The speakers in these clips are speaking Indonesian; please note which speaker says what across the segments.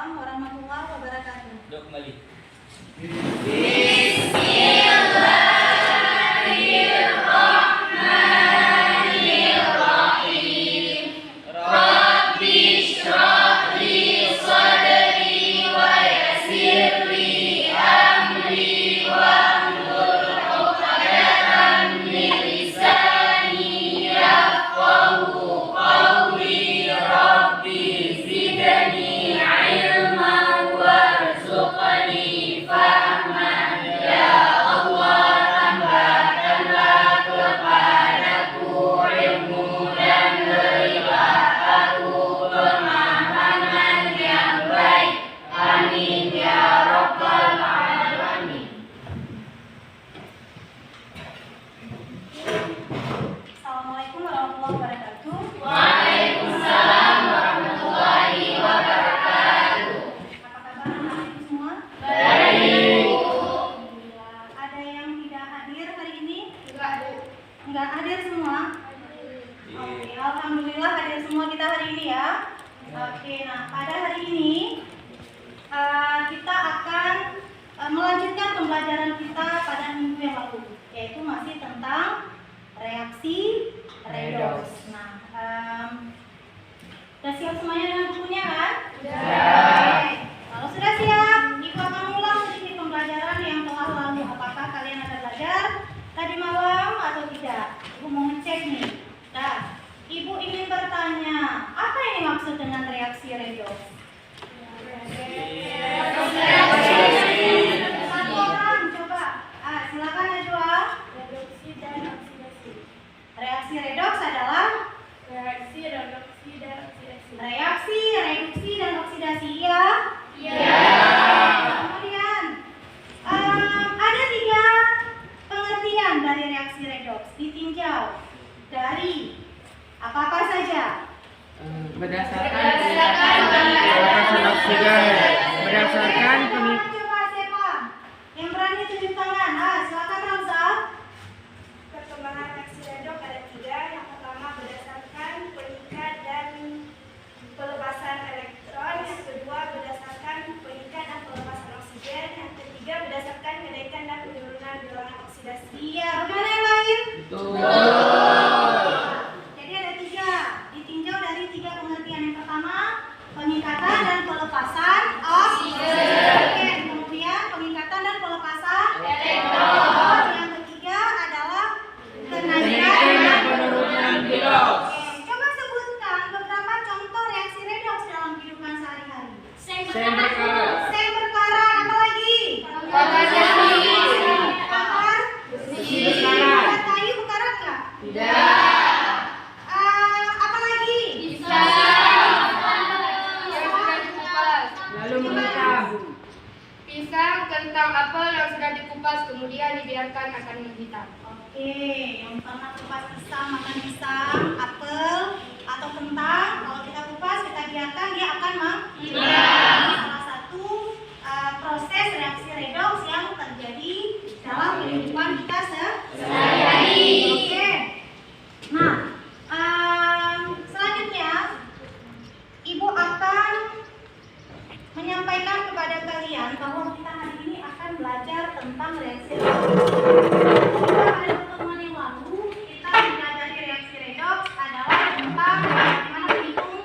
Speaker 1: Waalaikumsalam warahmatullahi wabarakatuh.
Speaker 2: Dok kembali.
Speaker 3: Bismillahirrahmanirrahim. Rabbi shrah li sadri wa yassir li amri wahlul 'uqdatam min lisani yafqahu qawli. Rabbi zidni 'ilman warzuqni fahman. Ya Allah, tambahkanlah kepadaku ilmu dan berilah aku pemahaman yang baik. Amin ya rabbal alamin.
Speaker 1: Assalamualaikum warahmatullahi wabarakatuh.
Speaker 3: Waalaikumsalam warahmatullahi wabarakatuh.
Speaker 1: Apa kabar anak-anak semua?
Speaker 3: Baik.
Speaker 1: Alhamdulillah. Ada yang tidak hadir hari ini? Enggak hadir semua? Oke, alhamdulillah hadir semua kita hari ini ya. Oke, nah pada hari ini kita akan melanjutkan pembelajaran kita pada minggu yang lalu, yaitu masih tentang reaksi redox. Nah, sudah siap semuanya dengan bukunya kan? Oke. Kalau sudah siap, Ibu akan ulang sedikit pembelajaran yang telah lalu. Apakah kalian ada belajar tadi malam atau tidak? Ibu mau ngecek nih. Nah, Ibu ingin bertanya, apa yang dimaksud dengan reaksi redox? Satu orang coba. Silakan Najwa.
Speaker 4: Reduksi dan oksidasi.
Speaker 1: Reaksi redox adalah
Speaker 4: Reaksi reduksi dan oksidasi.
Speaker 1: reaksi reduksi dan oksidasi. Ya.
Speaker 3: Ya.
Speaker 1: Kemudian ada 3 pengertian dari reaksi redox ditinjau dari apa-apa saja.
Speaker 5: Berdasarkan
Speaker 1: Coba siapa yang berani tunjuk tangan? Silakan Ramsa.
Speaker 4: Perkembangan reaksi redoks ada 3. Yang pertama berdasarkan pengikat dan pelepasan elektron. Yang kedua berdasarkan pengikat dan pelepasan oksigen. Yang ketiga berdasarkan kenaikan dan penurunan dorongan oksidasi.
Speaker 1: Iya, bagaimana yang lain?
Speaker 5: Betul.
Speaker 1: Jadi ada 3 ditinjau dari 3 pengertian. Yang pertama pengikatan dan pelepasan oksigen. Kemudian pengikatan dan pelepasan elektron. Yang ketiga adalah kenaikan dan
Speaker 5: penurunan redox.
Speaker 1: Oke, coba sebutkan beberapa contoh reaksi redox dalam kehidupan sehari-hari.
Speaker 5: Seng berkarat.
Speaker 1: Seng berkarat, apa lagi?
Speaker 3: Bakar besi.
Speaker 1: Bakar
Speaker 5: Besi berkarat.
Speaker 1: Bakar kayu berkarat nggak?
Speaker 5: Tidak.
Speaker 1: Apa lagi?
Speaker 3: Bisa.
Speaker 5: Lalu menghitam.
Speaker 4: Pisang, kentang, apel yang sudah dikupas kemudian dibiarkan akan menghitam.
Speaker 1: Oke, yang pernah kupas pisang, makan pisang, apel, atau kentang, kalau kita kupas, kita biarkan, dia akan menghilang. Salah satu proses reaksi redox yang terjadi dalam kehidupan kita sehari-hari. Oke. Nah, selanjutnya, Ibu akan menyampaikan kepada kalian bahwa kita hari ini akan belajar tentang reaksi redox. Pada pertemuan yang lalu kita mempelajari reaksi redox adalah tentang bagaimana menghitung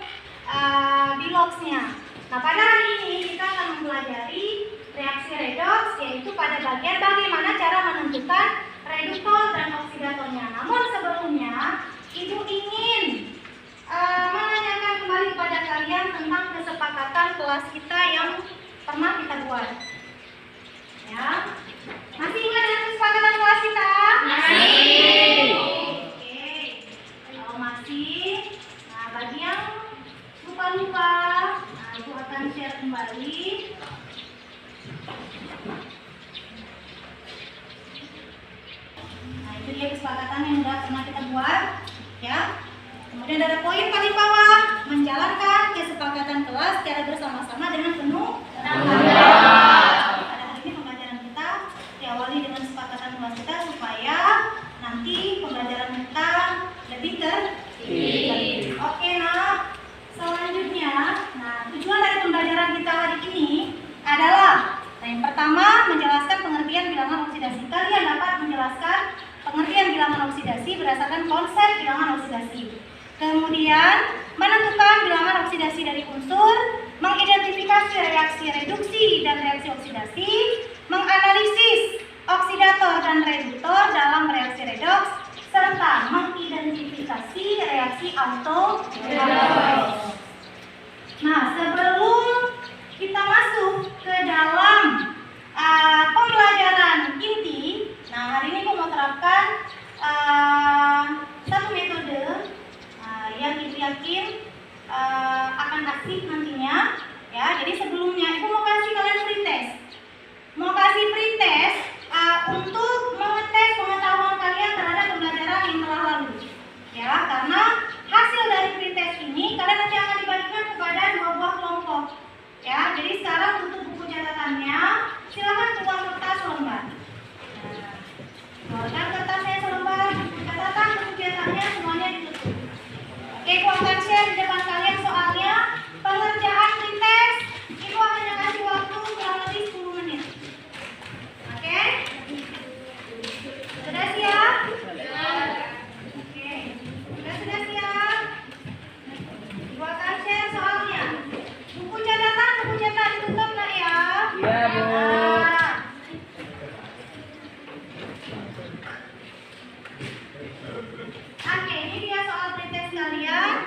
Speaker 1: biloxnya. Nah, pada hari ini kita akan mempelajari reaksi redox, yaitu pada bagian bagaimana cara menentukan reduktor dan oksidatornya. Namun sebelumnya Ibu ingin menanyakan kembali kepada kalian tentang kesepakatan kelas kita yang pernah kita buat. Ya, masih ingat dengan kesepakatan kelas kita?
Speaker 3: Masih.
Speaker 1: Oke, kalau masih, nah bagi yang lupa-lupa, nah Ibu akan share kembali. Nah itu dia kesepakatan yang sudah pernah kita buat, ya. Kemudian ada poin paling bawah, menjalankan kesepakatan kelas secara bersama-sama dengan penuh tanggung jawab. Pada hari ini pembelajaran kita diawali dengan kesepakatan kelas kita supaya nanti pembelajaran kita lebih tertib. Oke, nah selanjutnya, nah tujuan dari pembelajaran kita hari oksidasi. Kemudian menentukan bilangan oksidasi dari unsur, mengidentifikasi reaksi reduksi dan reaksi oksidasi, menganalisis oksidator dan reduktor dalam reaksi redoks, serta mengidentifikasi reaksi autoredoks. Nah, sebelum kita masuk ke dalam pembelajaran inti, nah hari ini aku mau terapkan satu metode yang ibu yakin akan asik nantinya, ya. Jadi sebelumnya ibu mau kasih kalian pretest, untuk mengetes pengetahuan kalian terhadap pembelajaran yang telah lalu, ya. Karena hasil dari pretest ini kalian nanti akan dibagikan kepada 2 buah kelompok, ya. Jadi sekarang tutup buku catatannya, silakan keluar kertas selembar. Keluarkan kertasnya selembar, buku catatan, buku catatannya semuanya ditutup. Oke, Ibu akan share di depan kalian soalnya pengerjaan pretest. Ibu hanya kasih waktu kurang lebih 10 menit. Oke? Sudah siap? Oke. Sudah siap? Ibu akan share soalnya. Buku catatan ditutup nak ya?
Speaker 5: Iya, Bu.
Speaker 1: Oke, ini dia soal pretest kalian.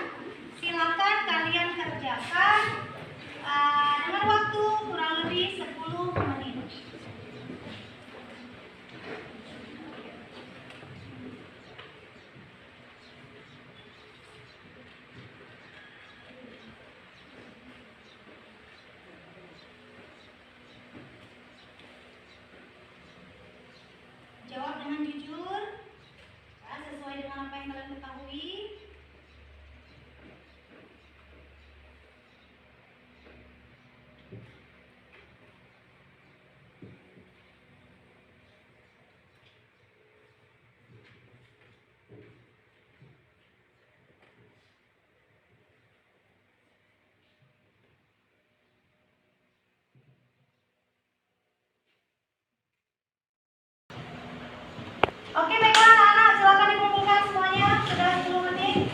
Speaker 1: Silakan kalian kerjakan dengan waktu kurang lebih 10 menit. Jawab dengan jujur, ya, sesuai dengan apa yang kalian ketahui. Oke, baiklah anak-anak, silakan dikumpulkan semuanya. Sudah 10 menit.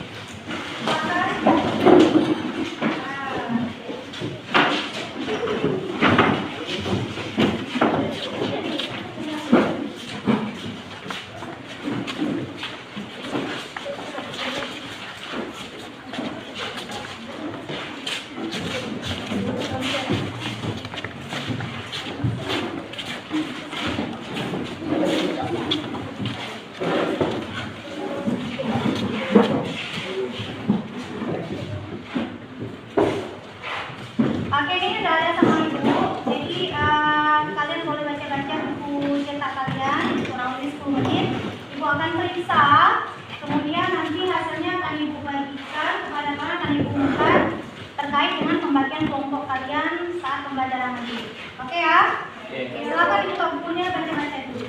Speaker 1: Silakan. Oke, ini udah ada sama ibu. Jadi kalian boleh baca-baca buku cetak kalian kurang lebih 10 menit. Ibu akan periksa, kemudian nanti hasilnya akan ibu bagikan kepada kalian, akan ibu umumkan terkait dengan pembagian kelompok kalian saat pembelajaran nanti. Oke ya? Silakan dibuka bukunya, baca-baca dulu.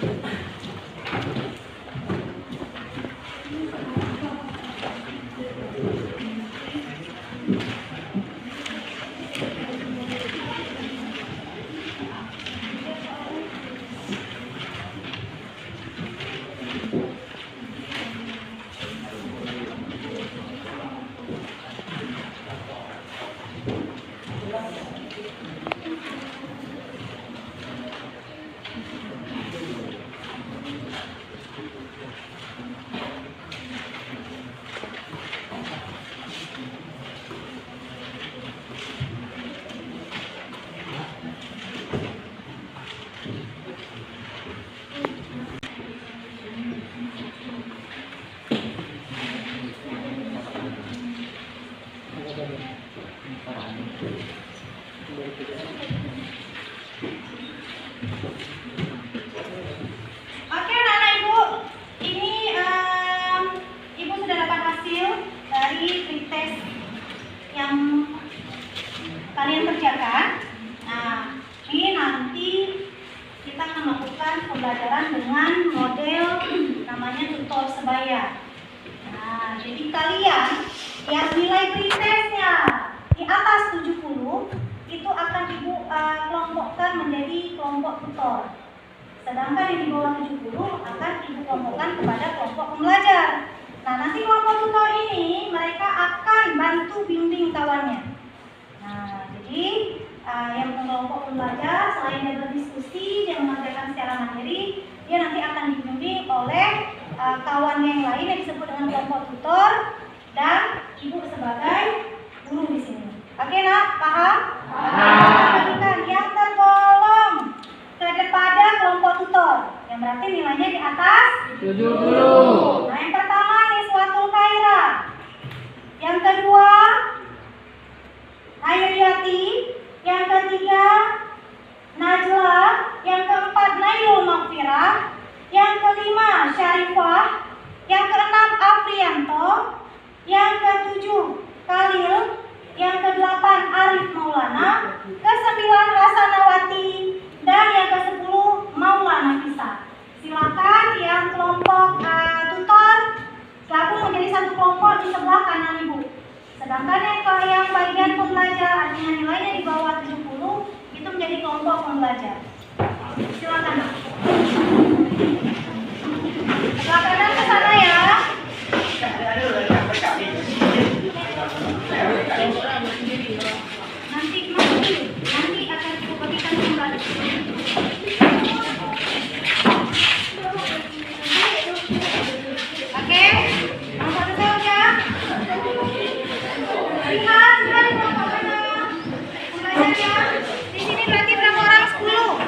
Speaker 1: Oke anak-anak ibu, ini ibu sudah dapat hasil dari pretest yang kalian kerjakan. Nah, ini nanti kita akan melakukan pembelajaran dengan model namanya tutor sebaya. Nah, jadi kalian yang nilai pretestnya di atas 70 itu akan ibu kelompokkan menjadi kelompok tutor. Sedangkan yang di bawah 70 akan ibu kelompokkan kepada kelompok pembelajar. Nah, nanti kelompok tutor ini mereka akan bantu bimbing kawannya. Nah, jadi yang kelompok pembelajar selain dia berdiskusi, dia mengerjakan secara mandiri, dia nanti akan dibimbing oleh kawan yang lain yang disebut dengan kelompok tutor dan ibu sebagai guru di sini. Oke, nak, paham? Perhatikan yang tergolong kepada kelompok tutor, yang berarti nilainya di atas
Speaker 5: 70.
Speaker 1: Nah, yang pertama Niswatul Khaira, yang kedua Hairiyati, yang ketiga Najla, yang keempat Nailul Maghfirah, yang kelima Syarifah, yang keenam Afrianto, yang ketujuh Khalil, yang kedelapan Arif Maulana, kesembilan Hasanawati, dan yang kesepuluh Maulana Fisa. Silakan yang kelompok tutor gabung menjadi satu kelompok di sebelah kanan ibu. Sedangkan yang bagian pembelajar artinya nilainya di bawah 70 itu menjadi kelompok pembelajar. Silakan. Sebelah kanan ke sana ya. Nanti akan kita bagikan kembali. Oke, yang satu saya udah. Lihat, sudah di kelompok mana? Belajar ya. Di sini berarti berapa orang? 10.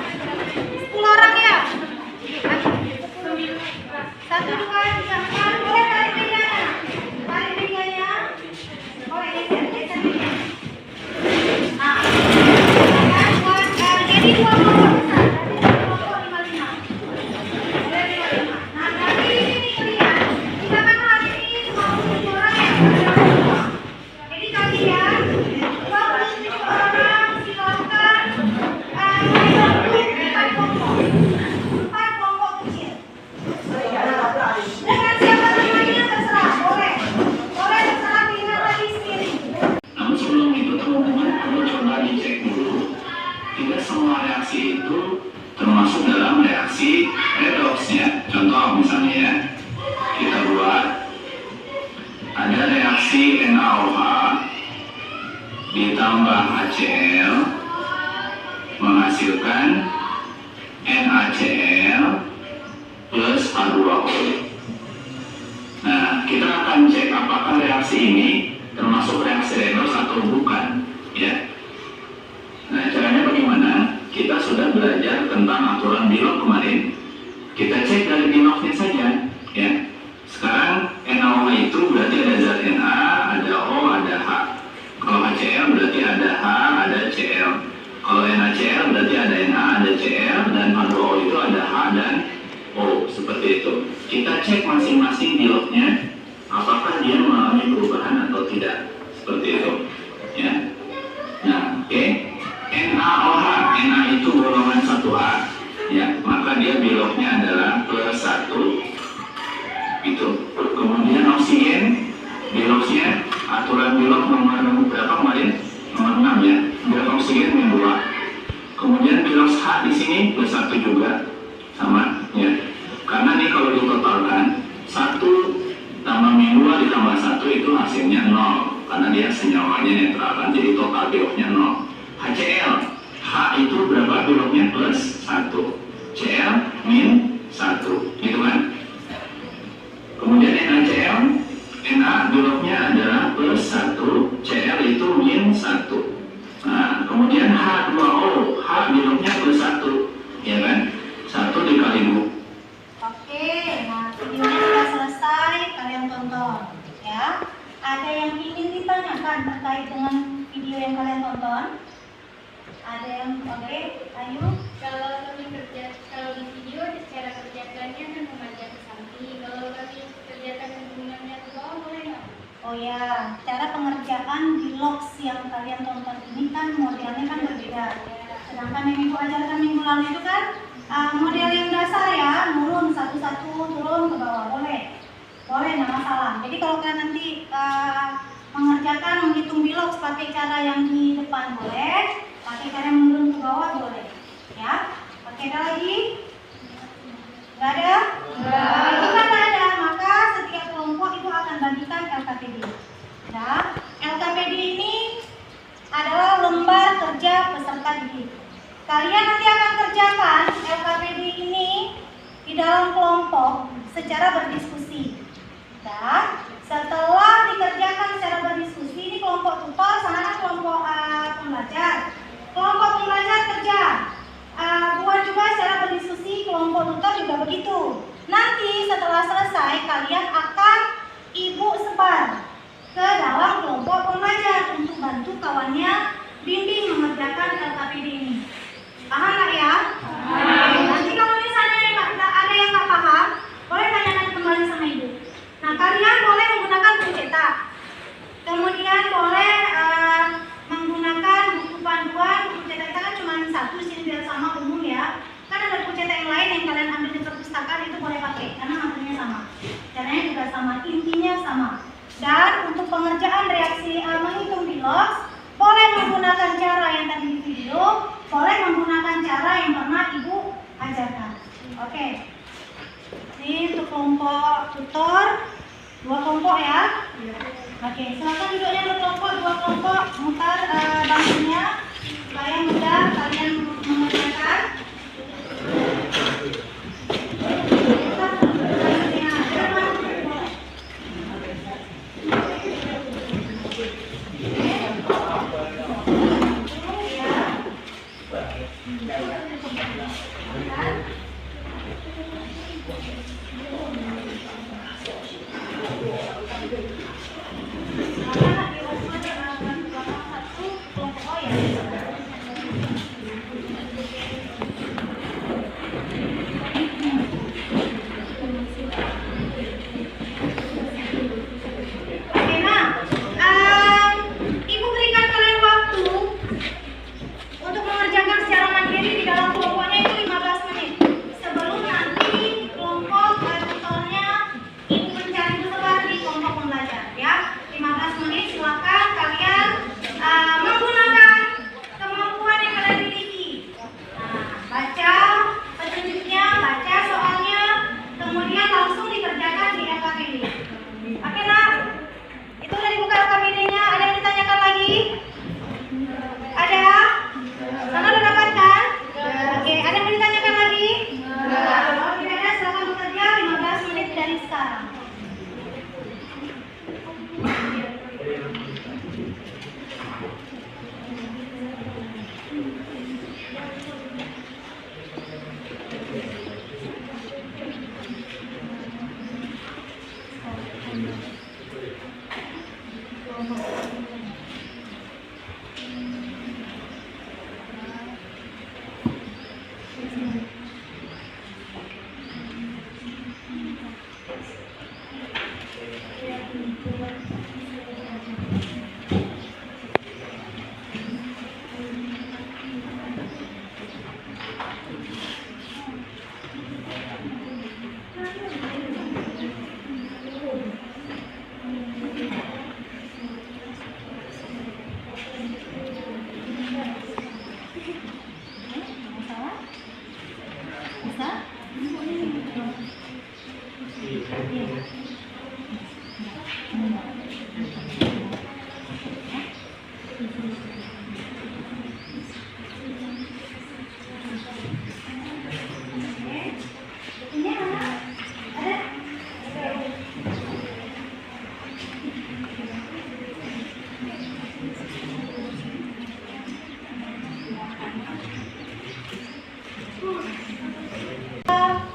Speaker 1: 10 orang ya. 1, 2, 3, 4. Boleh tarik pinggangnya. Tarik pinggangnya. Boleh geser. Nah, buat jadi 2 kelompok besar. Berarti 2 kelompok 55. Boleh 55. Nah, berarti ini kalian. Kita kan hari ini 57 orang ya. Jadi kalian 27 orang silakan membentuk 4 kelompok. 4 kelompok kecil. Dengan siapa namanya terserah, boleh. Boleh terserah pilihan lagi sendiri.
Speaker 2: Namun sebelum itu teman-teman perlu coba dicek dulu tidak semua reaksi itu termasuk dalam reaksi redoxnya. Contoh misalnya ya, kita buat ada reaksi NaOH ditambah HCl menghasilkan NaCl plus H2O. Nah, kita akan cek apakah reaksi ini termasuk reaksi redox atau bukan, ya. Nah, caranya bagaimana? Kita sudah belajar tentang aturan Bilog kemarin. Kita cek dari Bilognya saja, ya. Sekarang NaOH itu berarti ada zat Na, ada O, ada H. Kalau HCl berarti ada H, ada Cl. Kalau NaCl berarti ada Na, ada Cl, dan H2O itu ada H dan O, seperti itu. Kita cek masing-masing Bilognya, apakah dia mengalami perubahan atau tidak, seperti itu, ya. Nah, oke. NaOH, Na itu golongan 1A, ya, maka dia Bilognya adalah plus 1, itu. Kemudian oksigen, Bilognya aturan Bilog nomor berapa kemarin? Nomor 6 ya. Bilog oksigen min 2. Kemudian Bilog H di sini plus 1 juga, sama, ya. Karena nih kalau ditotalkan 1 tambah min 2 ditambah 1 itu hasilnya 0, karena dia senyawanya netral kan, jadi total Bilognya 0. HCl, H itu berapa Bilognya? Plus 1, Cl min 1, gitu kan. Kemudian NaCl, Na Bilognya adalah plus 1, Cl itu min 1. Nah, kemudian H2O, H Bilognya plus 1, ya kan, 1 dikali 2.
Speaker 1: Oke, nah videonya sudah selesai, kalian tonton ya. Ada yang ingin ditanyakan terkait dengan video yang kalian tonton? Ada yang oke? Ayo.
Speaker 3: Kalau di video cara kerjakannya kan memajang ke samping. Kalau kami kerjakan hubungannya ke bawah boleh nggak?
Speaker 1: Oh ya, cara pengerjaan di logs yang kalian tonton ini kan modelnya kan berbeda. Sedangkan yang ibu ajarkan minggu lalu itu kan model yang dasar ya, turun satu-satu turun ke bawah, boleh, nggak masalah. Jadi kalau kalian nanti mengerjakan menghitung bilogs pakai cara yang di depan boleh, pakai cara yang menurun ke bawah boleh, ya. Pakai ada lagi? Nggak ada? Kalau itu kan nggak ada, maka setiap kelompok itu kerja peserta didik. Kalian nanti akan kerjakan LKPD ini di dalam kelompok secara berdiskusi. Dan setelah dikerjakan secara berdiskusi, ini kelompok tutor sama kelompok pembelajar. Kelompok pembelajar kerja, buat juga secara berdiskusi, kelompok tutor juga begitu. Nanti setelah selesai, kalian akan ibu sebar ke dalam kelompok pembelajar untuk bantu kawannya bimbing mengerjakan LKPD ini. Paham nggak ya? Nanti kalau misalnya ada yang nggak paham, boleh tanyakan kembali sama ibu. Nah, kalian boleh menggunakan buku cetak. Kemudian boleh menggunakan buku panduan. Buku cetak kita kan cuma satu sini biar sama umum ya. Kan ada buku cetak yang lain yang kalian ambil di perpustakaan itu boleh pakai karena materinya sama. Caranya juga sama, intinya sama. Dan untuk pengerjaan reaksi menghitung Bilox, boleh menggunakan cara yang tadi di video, boleh menggunakan cara yang pernah ibu ajarkan. Oke. Ini untuk kelompok tutor, 2 kelompok ya. Oke, silakan duduknya berkelompok, 2 kelompok, mutar bangkunya supaya mudah kalian mengerjakan.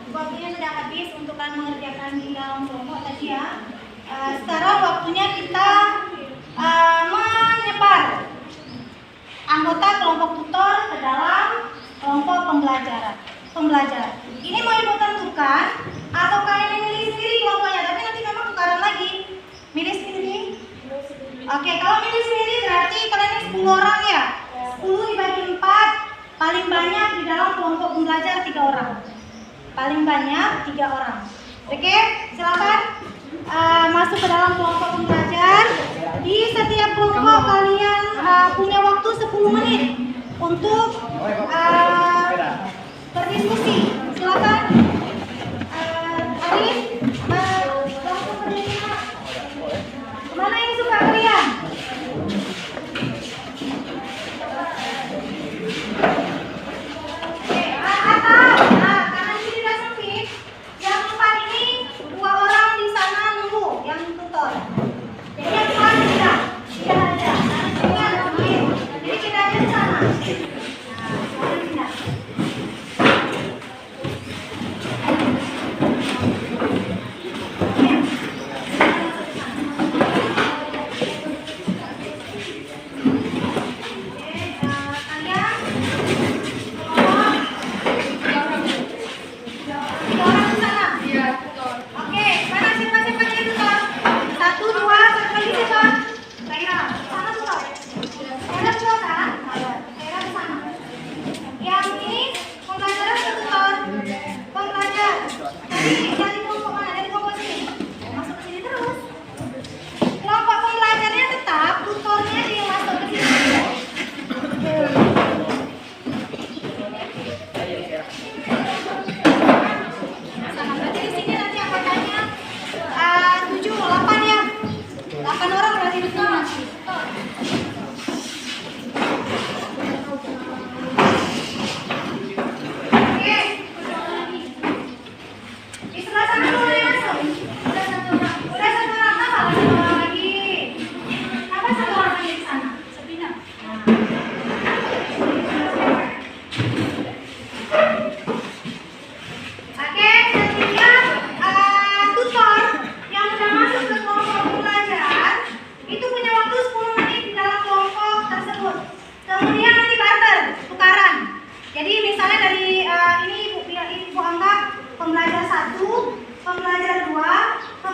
Speaker 1: Waktunya sudah habis untuk kalian mengerjakan di dalam kelompok tadi ya. Sekarang waktunya kita menyebar anggota kelompok tutor ke dalam kelompok pembelajaran. Ini mau ibu tentukan atau kalian milih sendiri kelompoknya, tapi nanti memang tukaran lagi. Milih sendiri. Oke, kalau milih sendiri berarti kalian ini 10 orang ya. 10 dibagi 4, paling banyak di dalam kelompok pembelajar 3 orang. Paling banyak 3 orang. Oke, silakan masuk ke dalam kelompok pembelajar. Di setiap kelompok kalian punya waktu 10 menit untuk berdiskusi. Silakan. Arif, langsung berdiri. Mana yang suka kalian?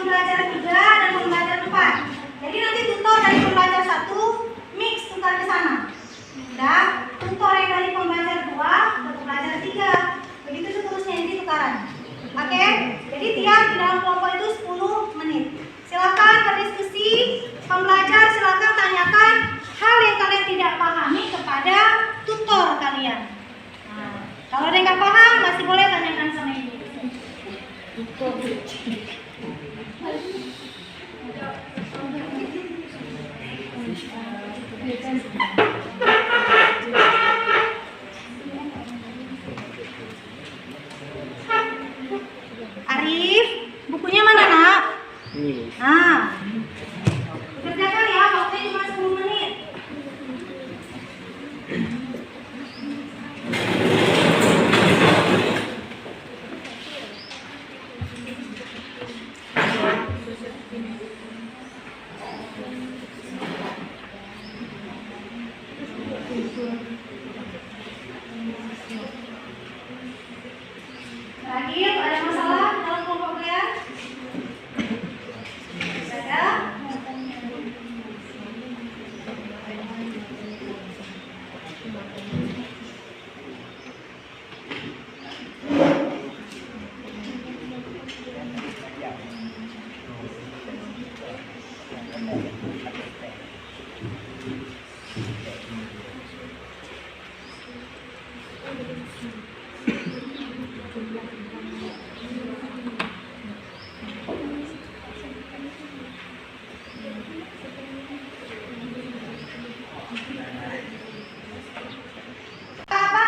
Speaker 1: pembelajar 3 dan pembelajar 4. Jadi nanti tutor dari pembelajar 1 mix tukar ke sana. Dan tutor yang dari pembelajar 2 ke pembelajar 3. Begitu seterusnya ini tukaran. Oke? Jadi tiap di dalam kelompok itu 10 menit. Silakan berdiskusi, pembelajar silakan tanyakan hal yang kalian tidak pahami kepada tutor kalian. Nah, kalau ada yang nggak paham masih boleh tanyakan sama ibu. Arif, bukunya mana nak? Nah, kerjakan ya, waktunya cuma 10 menit. Terakhir, ada masalah dalam kelompok kalian? Ada? Apa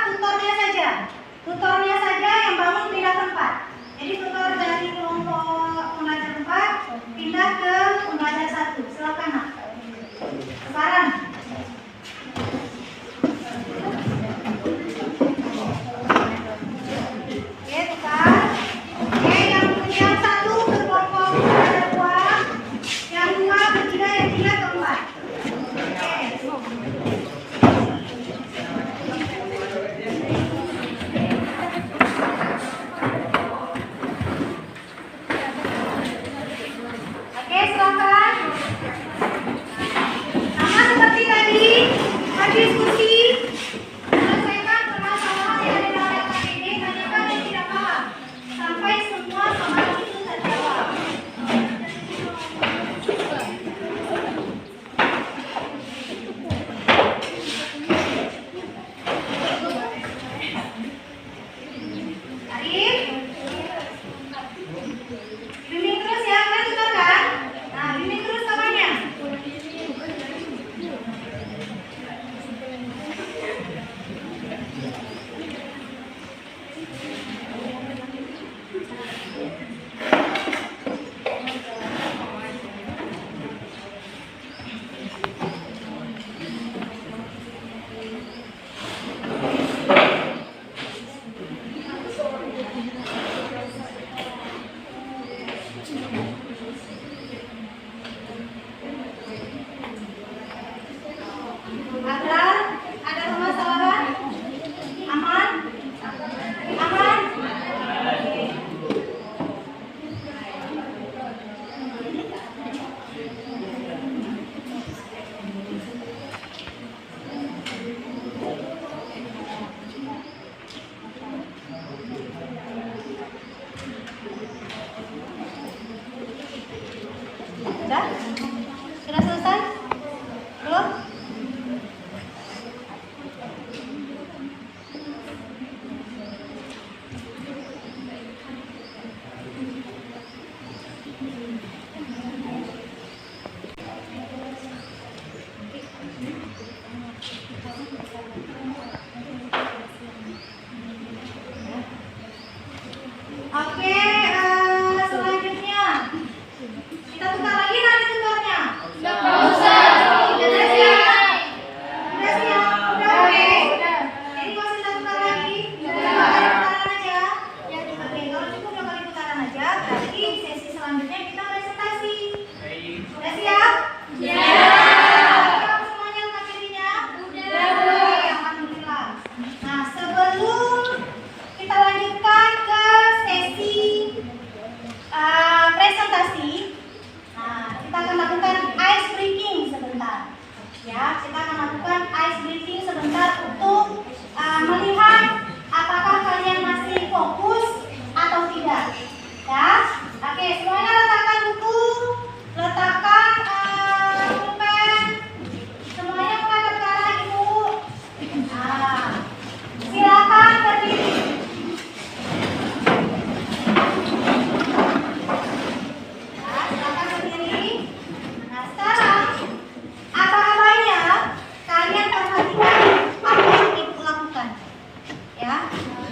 Speaker 1: tutornya saja yang bangun pindah tempat. Jadi tutor dari kelompok pembelajar 4 pindah ke pembelajar 1. Silakan nak. Sekarang. Oke, tukar. Oke, yang 1 ke kelompok pembelajar 2, yang 2 ke 3, yang 3 ke 4. Oke, silakan. Sama seperti tadi, berdiskusi, selesaikan permasalahan yang ada dalam LKPD, tanyakan yang tidak paham, sampai semua soal itu terjawab. Arif, bimbing terus ya, kan tukar kan? Nah, bimbing terus kamarnya. Ada permasalahan? Aman? Aman? Sudah? Sudah selesai? Belum? Oke, selanjutnya kita tukar lagi nanti tutornya.
Speaker 3: Nggak usah.
Speaker 1: Udah siap? Udah siap? Udah oke? Jadi masih kita tukar lagi? Dua kali putaran aja? Oke, kalau cukup 2 kali putaran aja, berarti sesi selanjutnya kita presentasi. Udah siap? Siap. Semuanya LKPD-nya? Udah. Oke, alhamdulillah. Nah, sebelum kita lanjutkan ke sesi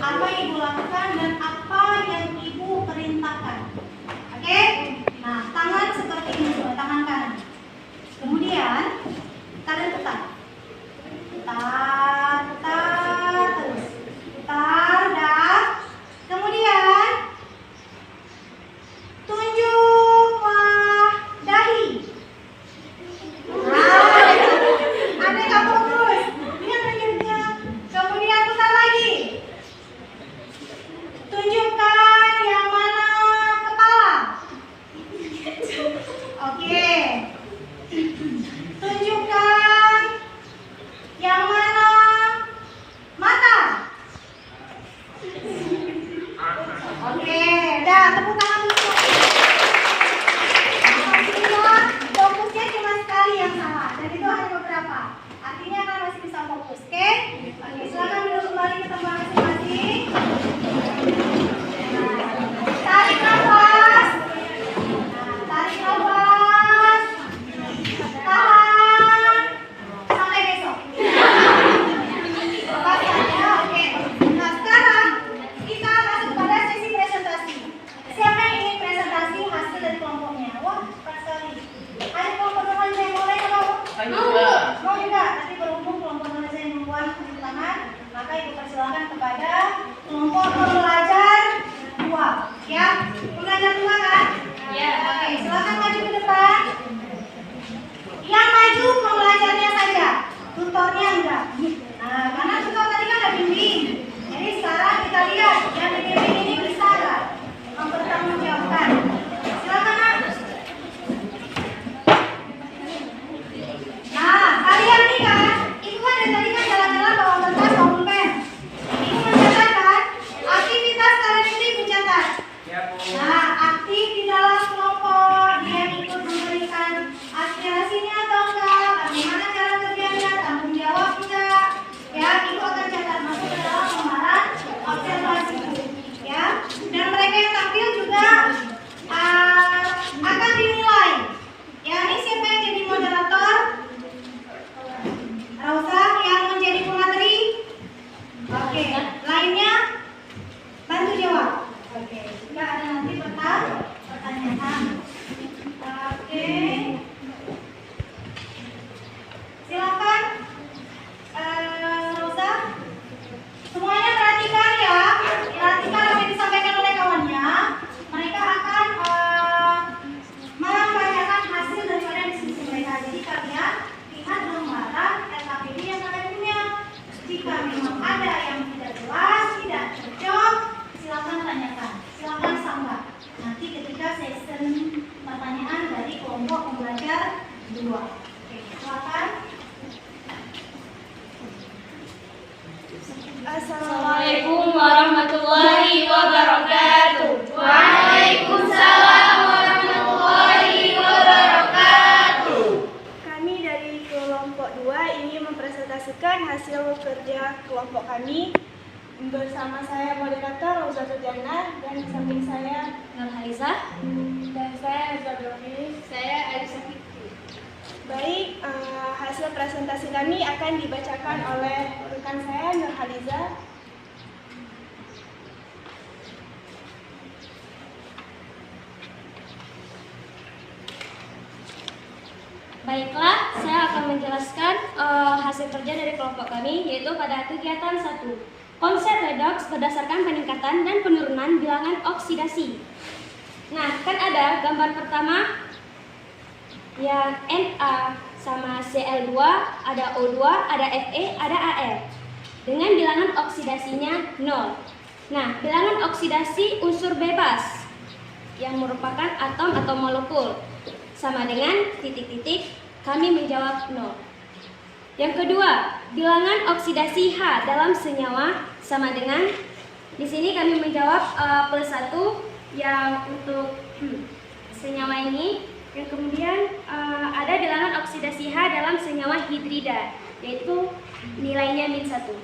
Speaker 1: apa yang ibu lakukan dan apa yang ibu perintahkan. Oke? Nah, tangan seperti ini, tangan kanan. Kemudian kalian putar. Putar, putar terus. Putar dan kemudian tunjuklah dahi. Nah, ada yang fokus. Lihat tunjuknya. Kemudian putar lagi. Tunjukkan yang mana kepala. Oke. Tunjukkan yang mana mata. Oke, dah tepuk tangan dulu. Alhamdulillah, fokusnya cuma sekali yang salah. Dan itu hanya beberapa. Artinya kan masih bisa fokus, oke? Oke, silakan duduk kembali ke tempat masing-masing. Tarik nafas. Tarik nafas. Tahan. Sampai besok. Lepaskan ya, oke. Nah, sekarang kita masuk pada sesi presentasi. Siapa yang ingin presentasi hasil dari kelompoknya? Wah, cepat sekali. Ada kelompok teman saya mulai kalau mau juga. Nanti berhubung kelompok teman saya yang duluan tepuk tangan, maka ibu persilakan kepada kelompok pembelajar 2. Ya, pembelajar 2 kan?
Speaker 3: Ya.
Speaker 1: Oke, silakan maju ke depan. Yang maju pembelajarnya saja, tutornya enggak. Nah, karena tutor tadi kan ada bimbing. Jadi sekarang kita lihat yang di bimbing ini bisa enggak mempertanggungjawabkan. Silakan, Nak. Nah, kalian nih kan, ibu kan dari tadi kan jalan-jalan bawa kertas, bawa pulpen. Ibu mencatat kan? Aktivitas kalian ini ibu catat. Nah, aktif di dalam kelompok, dia ikut memberikan aspirasinya atau enggak, bagaimana cara kerjanya, tanggung jawab enggak, ya, ibu akan catat masuk ke dalam lembaran observasi, ya. Dan mereka yang tampil juga akan dinilai. Ya, ini siapa yang jadi moderator? Rausa yang menjadi pemateri. Oke, lainnya bantu jawab. Oke, jika ada nanti pertanyaan. Oke, silakan. Rausa, semuanya perhatikan ya. Perhatikan apa yang disampaikan oleh kawannya. Mereka akan membacakan hasil daripada diskusi mereka. Jadi kalian lihat lembaran LKPD yang kalian punya. Jika memang ada yang tidak jelas, tidak cocok, silakan tanyakan, silakan sambat. Nanti ketika sesi pertanyaan dari kelompok pembelajar 2. Oke, silakan.
Speaker 3: Assalamualaikum warahmatullahi wabarakatuh.
Speaker 4: Waalaikumsalam warahmatullahi wabarakatuh. Kami dari kelompok 2 ingin mempresentasikan hasil kerja kelompok kami. Bersama saya moderator Rauza Turjana dan di samping saya
Speaker 3: Nurhaliza.
Speaker 4: dan saya Zabronis.
Speaker 3: Saya Alisa Fikri.
Speaker 4: Baik, hasil presentasi kami akan dibacakan oleh rekan saya Nurhaliza.
Speaker 3: Baiklah, saya akan menjelaskan hasil kerja dari kelompok kami, yaitu pada kegiatan 1. Konsep redox berdasarkan peningkatan dan penurunan bilangan oksidasi. Nah, kan ada gambar pertama yang Na sama Cl2, ada O2, ada Fe, ada Al. Dengan bilangan oksidasinya 0. Nah, bilangan oksidasi unsur bebas yang merupakan atom atau molekul sama dengan titik-titik, kami menjawab 0. Yang kedua, bilangan oksidasi H dalam senyawa sama dengan, di sini kami menjawab +1 yang untuk senyawa ini. Yang kemudian ada bilangan oksidasi H dalam senyawa hidrida, yaitu nilainya -1.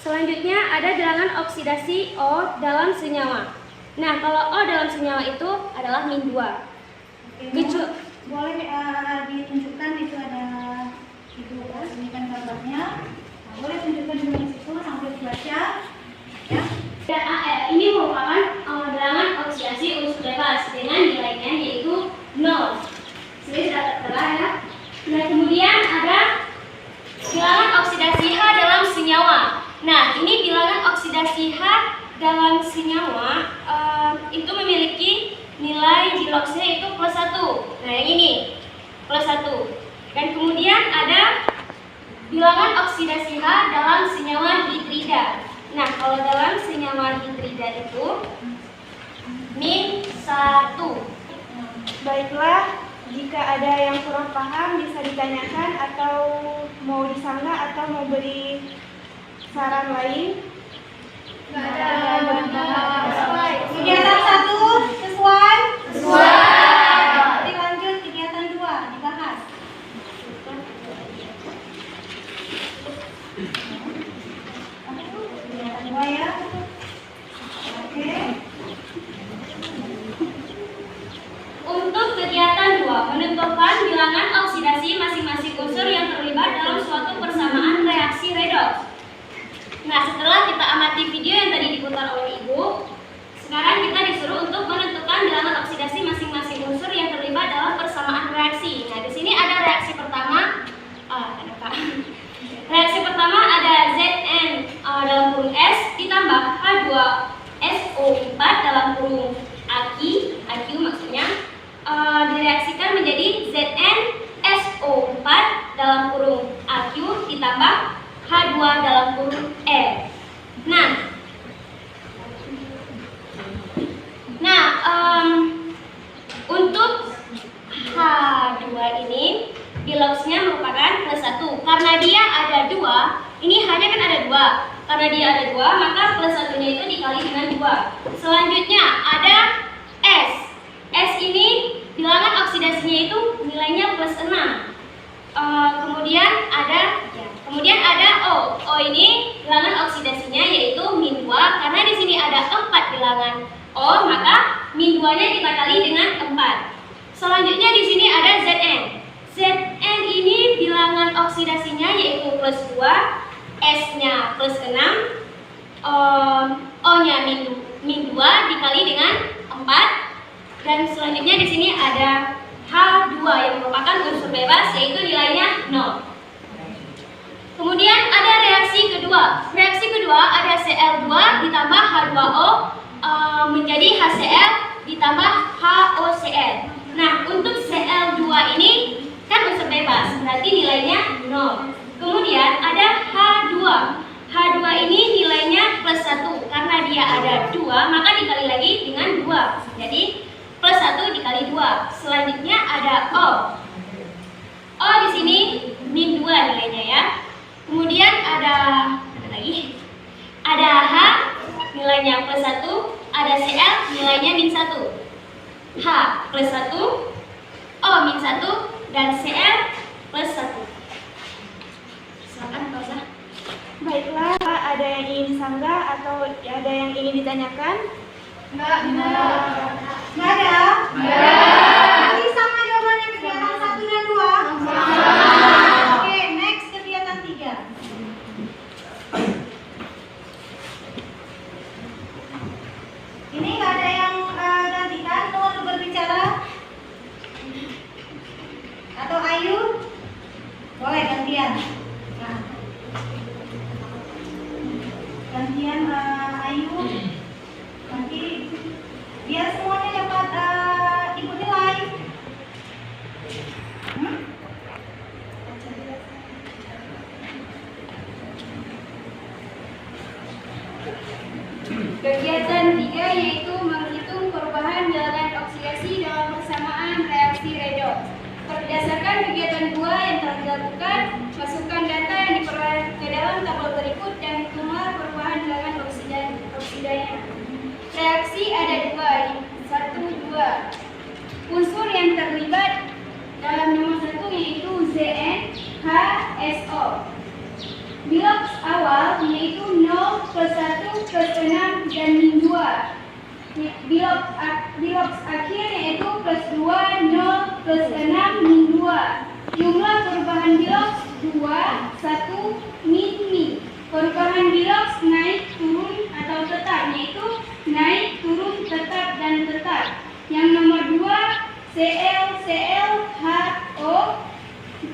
Speaker 3: Selanjutnya ada bilangan oksidasi O dalam senyawa. Nah, kalau O dalam senyawa itu adalah -2.
Speaker 1: Boleh ditunjukkan itu ada itu kan, ini kan gambarnya. Nah, boleh tunjukkan dulu di situ sambil dibaca. Ya,
Speaker 3: oksidasi H dalam senyawa itu memiliki nilai G-log-nya itu +1. Nah, yang ini +1. Dan kemudian ada bilangan oksidasi H dalam senyawa hidrida. Nah, kalau dalam senyawa hidrida itu -1.
Speaker 4: Baiklah, jika ada yang kurang paham bisa ditanyakan atau mau disanggah atau mau beri saran lain.
Speaker 1: Nggak ada. Kegiatan 1 sesuai? Jadi lanjut kegiatan 2 dibahas. Kegiatan 2 ya. Oke.
Speaker 3: Untuk kegiatan 2, menentukan bilangan oksidasi masing-masing unsur yang terlibat dalam suatu persamaan reaksi redoks. Nah, setelah kita amati video yang tadi diputar oleh Ibu, sekarang kita disuruh untuk menentukan bilangan oksidasi masing-masing unsur yang terlibat dalam persamaan reaksi. Nah, di sini ada reaksi pertama. Reaksi pertama ada Zn dalam kurung S ditambah H2SO4 dalam kurung AQ maksudnya direaksikan menjadi ZnSO4 dalam kurung AQ ditambah H2 dalam kurung E. Untuk H2 ini G-log-nya merupakan +1. Karena dia ada 2, ini H-nya kan ada 2. Karena dia ada 2, maka +1-nya itu dikali dengan 2. Selanjutnya ada S. S ini bilangan oksidasinya itu nilainya +6. Kemudian ada O. O ini bilangan oksidasinya yaitu -2. Karena di sini ada 4 bilangan O, maka -2-nya kita kali dengan 4. Selanjutnya di sini ada Zn. Zn ini bilangan oksidasinya yaitu +2, S-nya +6, O-nya -2 dikali dengan 4. Dan selanjutnya di sini ada H2 yang merupakan unsur bebas yaitu nilainya 0. Kemudian ada reaksi kedua. Reaksi kedua ada Cl2 ditambah H2O menjadi HCl ditambah HOCl. Nah, untuk Cl2 ini kan unsur bebas, berarti nilainya 0. Kemudian ada H2. H2 ini nilainya +1. Karena dia ada 2, maka dikali lagi dengan 2. Jadi +1 dikali 2. Selanjutnya ada O. O di sini -2 nilainya ya. Kemudian ada H nilainya +1, ada Cl nilainya -1. H +1, O -1, dan Cl +1. Silakan Pak Ustaz.
Speaker 4: Baiklah, ada yang ingin disanggah atau ada yang ingin ditanyakan?
Speaker 1: Nggak ada. Nanti sama jawabannya kegiatan 1 dan 2. Oke, next kegiatan 3. Ini nggak ada yang gantikan, mau berbicara? Atau Ayu? Boleh gantian. Nah. Gantian Ayu. Nanti biar semuanya dapat ikut nilai.
Speaker 3: Kegiatan 3 yaitu menghitung perubahan bilangan oksidasi dalam persamaan reaksi redoks. Berdasarkan kegiatan 2 yang telah dilakukan, masukkan data yang diperoleh ke dalam tabel berikut dan hitunglah perubahan bilangan oksidanya. Reaksi ada 2. Unsur yang terlibat dalam nomor 1 yaitu ZnHSO. Biloks awal yaitu 0, +1, +6, dan -2. Biloks akhir yaitu +2, 0, +6, -2. Jumlah perubahan biloks 2, 1, min. Perubahan biloks naik, turun, atau tetap yaitu naik, turun, tetap, dan tetap. Yang nomor 2 ClClHO.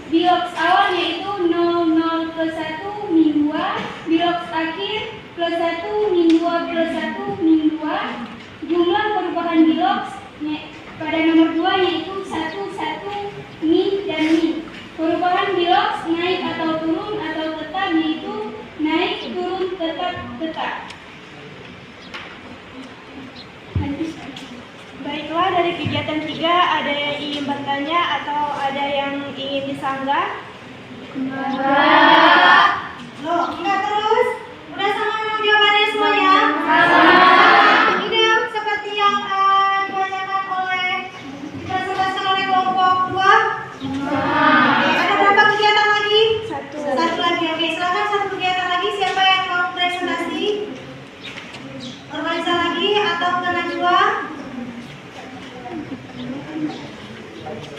Speaker 3: Biloks awal yaitu 0, 0, +1, -2. Biloks akhir
Speaker 4: plus 1 min 2 plus 1 min 2. Jumlah perubahan Bilox pada nomor 2 yaitu 1, 1, min, dan min. Perubahan Bilox naik atau turun atau tetap yaitu naik, turun, tetap, tetap. Baiklah, dari kegiatan 3 ada yang ingin bertanya atau ada yang ingin disanggah?
Speaker 1: Loh, enggak terus? Udah sama yang jawabannya semuanya? Ini yang seperti yang dibacakan oleh kita selesai oleh kelompok 2. Oke, ada berapa kegiatan lagi? Satu lagi. Oke, silakan satu kegiatan lagi. Siapa yang mau presentasi? Nurmaliza lagi atau ke Najwa?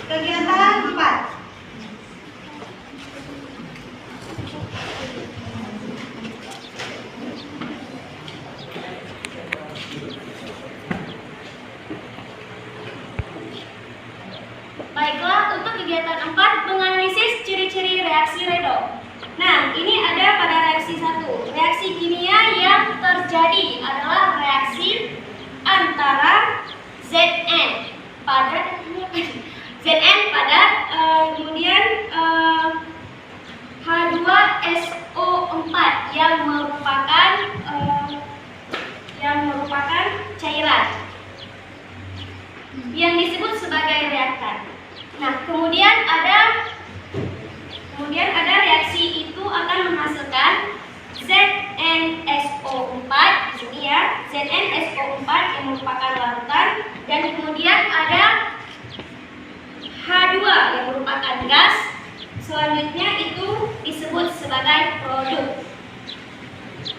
Speaker 1: Kegiatan 4.
Speaker 3: Baiklah, untuk kegiatan 4 menganalisis ciri-ciri reaksi redox. Nah, ini ada pada reaksi 1. Reaksi kimia yang terjadi adalah reaksi antara Zn padat kemudian H2SO4 yang merupakan cairan yang disebut sebagai reaktan. Nah, kemudian ada reaksi itu akan menghasilkan ZnSO4 di sini ya, ZnSO4 yang merupakan larutan, dan kemudian ada H2 yang merupakan gas. Selanjutnya itu disebut sebagai produk.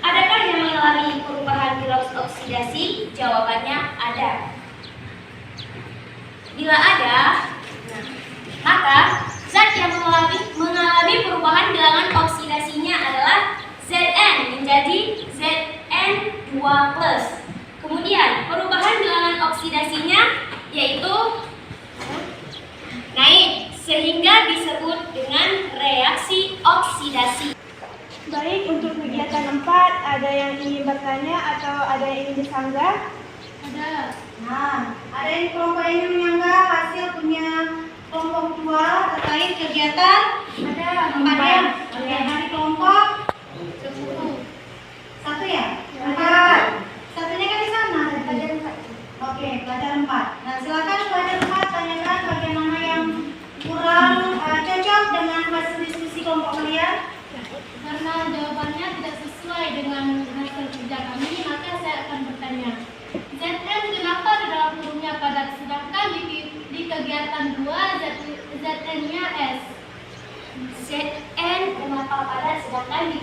Speaker 3: Adakah yang mengalami perubahan Bilox oksidasi? Jawabannya ada. Bila ada, maka zat yang mengalami perubahan bilangan oksidasinya adalah Zn menjadi Zn2+. Kemudian perubahan bilangan oksidasinya yaitu naik sehingga disebut dengan reaksi oksidasi.
Speaker 4: Baik, untuk kegiatan 4 ada yang ingin bertanya atau ada yang ingin disanggah?
Speaker 1: Ada. Nah, ada yang kelompok ini menyanggah hasil punya kelompok 2 terkait kegiatan? Ada. 4 ya? Oke, dari kelompok 1 ya? 4. Satunya kan di sana, ada pelajaran 4. Oke, pelajaran 4. Nah, silakan pelajaran 4 tanyakan bagian mana yang kurang cocok dengan hasil diskusi kelompok kalian.
Speaker 6: Karena jawabannya tidak sesuai dengan hasil kerja kami, maka saya akan bertanya. Zn kenapa di dalam hurufnya padat, sedangkan di kegiatan 2 Zn-nya S?
Speaker 3: Zn kenapa padat sedangkan di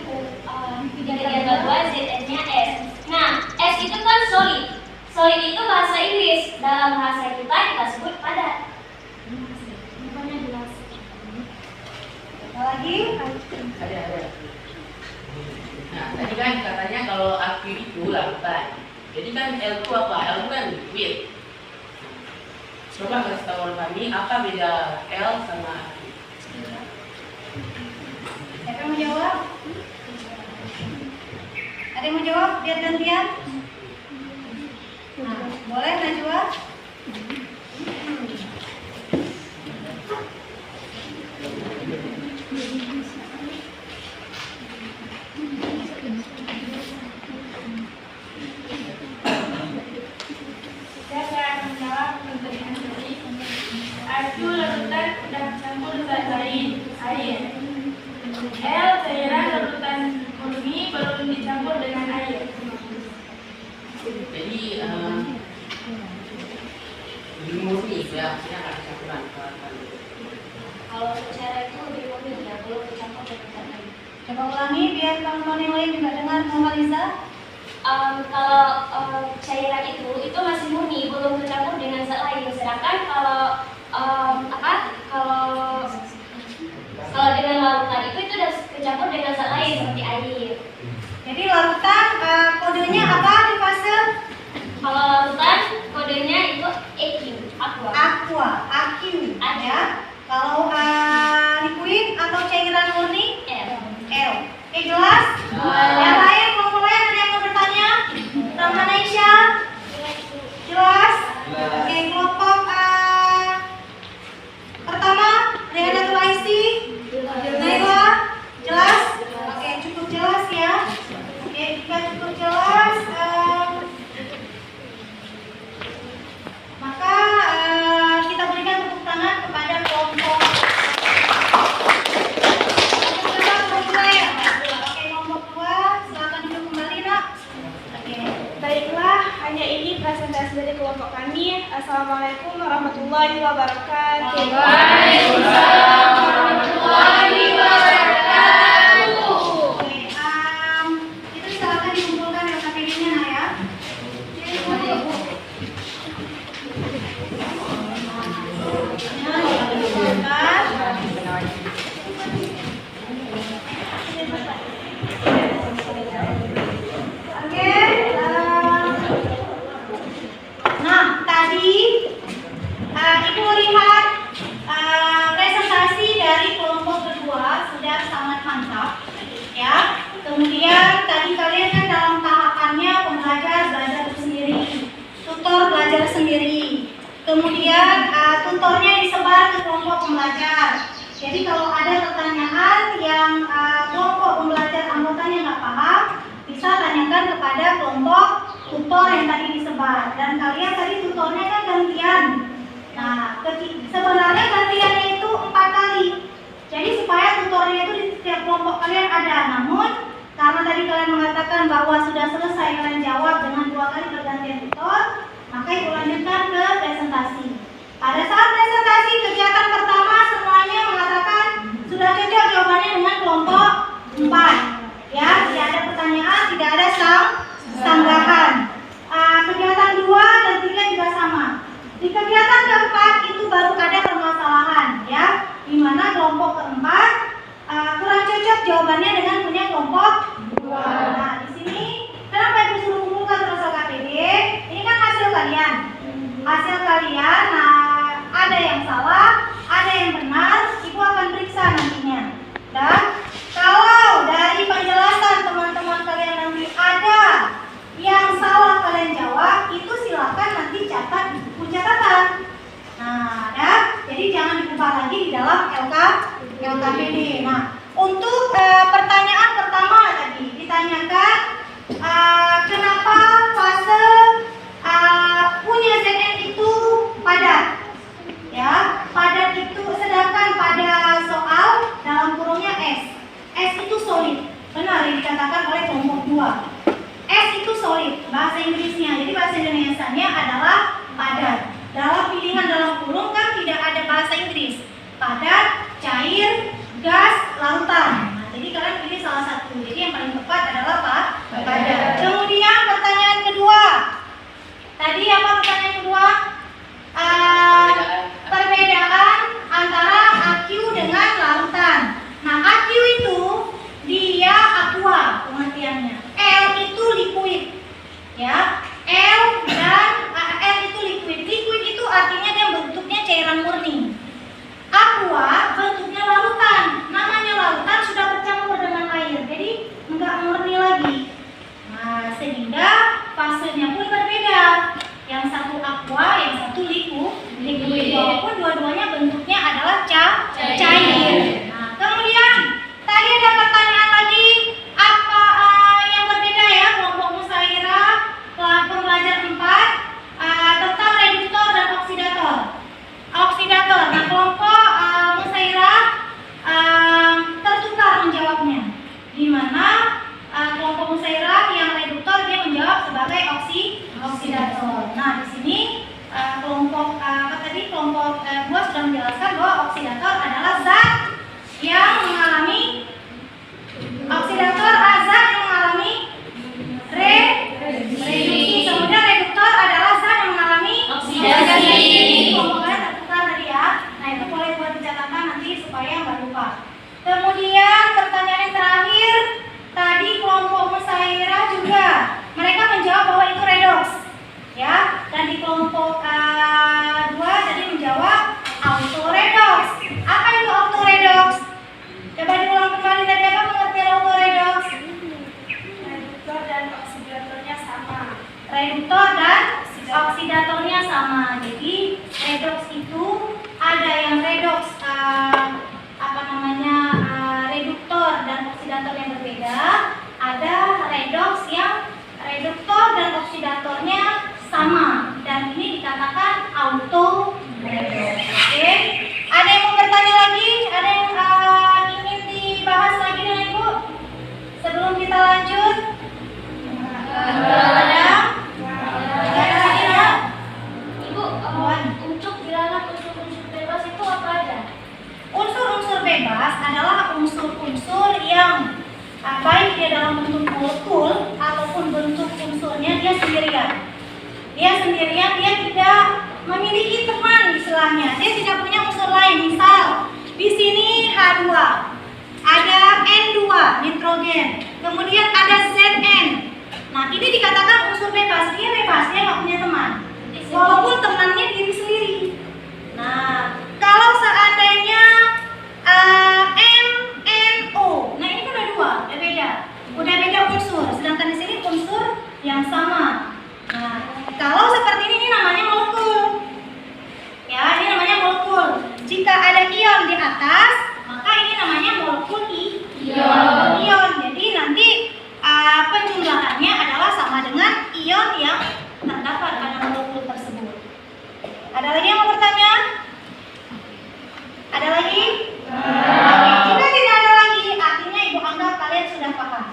Speaker 3: kegiatan 2 Zn-nya S? Nah, S itu kan solid. Solid itu bahasa Inggris. Dalam bahasa kita sebut padat.
Speaker 6: Bukannya jelas.
Speaker 1: Ada lagi?
Speaker 7: Ada. Nah, tadi kan katanya kalau api itu larutan. Jadi kan L itu apa? L itu kan liquid. Coba kasih tahu kami apa beda L sama api.
Speaker 1: Siapa yang mau jawab? Ada yang mau jawab? Biar gantian. Nah, boleh Najwa?
Speaker 6: Saya akan menjawab pertanyaan tadi. Acu larutan dan campur zat lain, air. L cairan larutan murni baru dicampur dengan air.
Speaker 7: Jadi lebih murni ya, maksudnya nggak campuran.
Speaker 3: Kalau secara itu lebih murni, ya belum dicampur dengan zat lain.
Speaker 1: Coba ulangi biar teman-teman yang lain juga dengar, Nurmaliza.
Speaker 3: Kalau cairan itu masih murni, belum tercampur dengan zat lain. Sedangkan kalau dengan larutan itu sudah tercampur dengan zat lain seperti air.
Speaker 1: Jadi larutan kodenya apa di fase?
Speaker 3: Kalau larutan kodenya itu AQ,
Speaker 1: AQ, ya. Kalau liquid atau cairan murni?
Speaker 3: L.
Speaker 1: L. Oke, jelas? Yang lain, kelompok lain ada yang
Speaker 4: hanya ini presentasi dari kelompok kami. Assalamualaikum warahmatullahi wabarakatuh.
Speaker 6: Waalaikumsalam warahmatullahi wabarakatuh.
Speaker 1: Oke, itu silakan dikumpulkan LKPD-nya nah ya. Oke, nah tadi Ibu lihat presentasi dari kelompok kedua sudah sangat mantap, ya. Kemudian tadi kalian kan dalam tahapannya belajar sendiri, tutor belajar sendiri. Kemudian tutornya disebar ke kelompok pembelajar. Jadi kalau ada pertanyaan yang kelompok pembelajar anggotanya nggak paham, bisa tanyakan kepada kelompok tutor yang tadi disebar. Dan kalian tadi tutornya kan gantian. Nah, sebenarnya gantiannya itu 4 kali. Jadi supaya tutornya itu di setiap kelompok kalian ada. Namun karena tadi kalian mengatakan bahwa sudah selesai kalian jawab dengan 2 kali pergantian tutor, maka Ibu lanjutkan ke presentasi. Pada saat presentasi kegiatan pertama semuanya mengatakan sudah cocok jawabannya dengan kelompok 4. Ya, tidak ada pertanyaan, tidak ada sanggahan. Kegiatan 2 dan 3 juga sama. Di kegiatan keempat itu baru ada permasalahan, ya, di mana kelompok keempat kurang cocok jawabannya dengan punya kelompok 2. Nah, di sini kenapa Ibu suruh kumpulkan terus LKPD? Ini kan hasil kalian. Hasil kalian, nah ada yang salah, ada yang benar, Ibu akan periksa nantinya. Dan kalau dari penjelasan teman-teman kalian nanti ada yang salah kalian jawab, itu silakan nanti catat di buku catatan. Nah, ya, jadi jangan diubah lagi di dalam LKPD. Nah, untuk pertanyaan pertama tadi ditanyakan kenapa fase punya ZN itu padat, ya, padat itu, sedangkan pada soal dalam kurungnya S itu solid, benar yang dikatakan oleh kelompok 2. S itu solid, bahasa Inggrisnya, jadi bahasa Indonesianya adalah padat. Dalam pilihan dalam kurung kan tidak ada bahasa Inggris, padat, cair, gas, lautan. Nah, jadi kalian pilih salah satu. Jadi yang paling tepat adalah padat. Kemudian pertanyaan kedua. Tadi apa pertanyaan kedua? Perbedaan antara AQ dengan lautan. Nah, AQ itu dia aqua pengertiannya. L itu liquid, ya. L itu liquid. Liquid itu artinya dia bentuknya cairan murni. Aqua bentuknya lautan. Namanya lautan sudah bercampur dengan air, jadi enggak murni lagi. Nah, sehingga fasenya pun berbeda. Yang satu aqua, yang satu liquid. Walaupun dua-duanya bentuknya adalah cair. Nah, kemudian tadi ada pertanyaan lagi, apa yang berbeda ya kelompok Musairah, kelompok pembelajar 4 tentang reduktor dan oksidator. Nah, kelompok Musairah tertukar menjawabnya, di mana kelompok Musairah yang reduktor dia menjawab sebagai oksidator. Nah, di sini kelompok kelompok 2 sudah menjelaskan bahwa oksidator adalah zat yang mengalami reduksi. Kemudian reduktor adalah zat yang mengalami oksidasi. Kelompoknya tertukar tadi ya. Nah, itu boleh buat dicatatkan nanti supaya nggak lupa. Kemudian pertanyaan yang terakhir, tadi kelompok Musairah juga mereka menjawab bahwa itu redox, ya. Dan di kelompok 2 tadi menjawab autoredox. Apa itu autoredox? Coba diulang kembali tadi, apa pengertian autoredox?
Speaker 4: Reduktor dan oksidatornya sama.
Speaker 1: Reduktor dan oksidatornya sama. Jadi redox itu ada yang redox reduktor dan oksidator yang berbeda. Ada redox yang reduktor dan oksidatornya sama. Dan ini dikatakan auto redox. Oke. Ada yang mau bertanya lagi? Ada yang ingin dibahas lagi dengan Ibu? Sebelum kita lanjut? Ada? sendirian. Dia sendirian, dia tidak memiliki teman istilahnya. Dia tidak punya unsur lain. Misal di sini H2, ada N2 nitrogen, kemudian ada ZN. Nah, ini dikatakan unsur bebas. Dia bebas, dia nggak punya teman. Walaupun temannya diri sendiri. Nah, kalau seandainya MNO, nah ini kan ada dua, udah beda unsur. Sedangkan di sini unsur yang sama. Nah, kalau seperti ini namanya molekul. Ya, ini namanya molekul. Jika ada ion di atas, maka ini namanya molekul ion. Jadi nanti penjumlahannya adalah sama dengan ion yang terdapat pada molekul tersebut. Ada lagi yang mau bertanya? Ada lagi? Jika tidak ada lagi, artinya ibu anggap kalian sudah paham.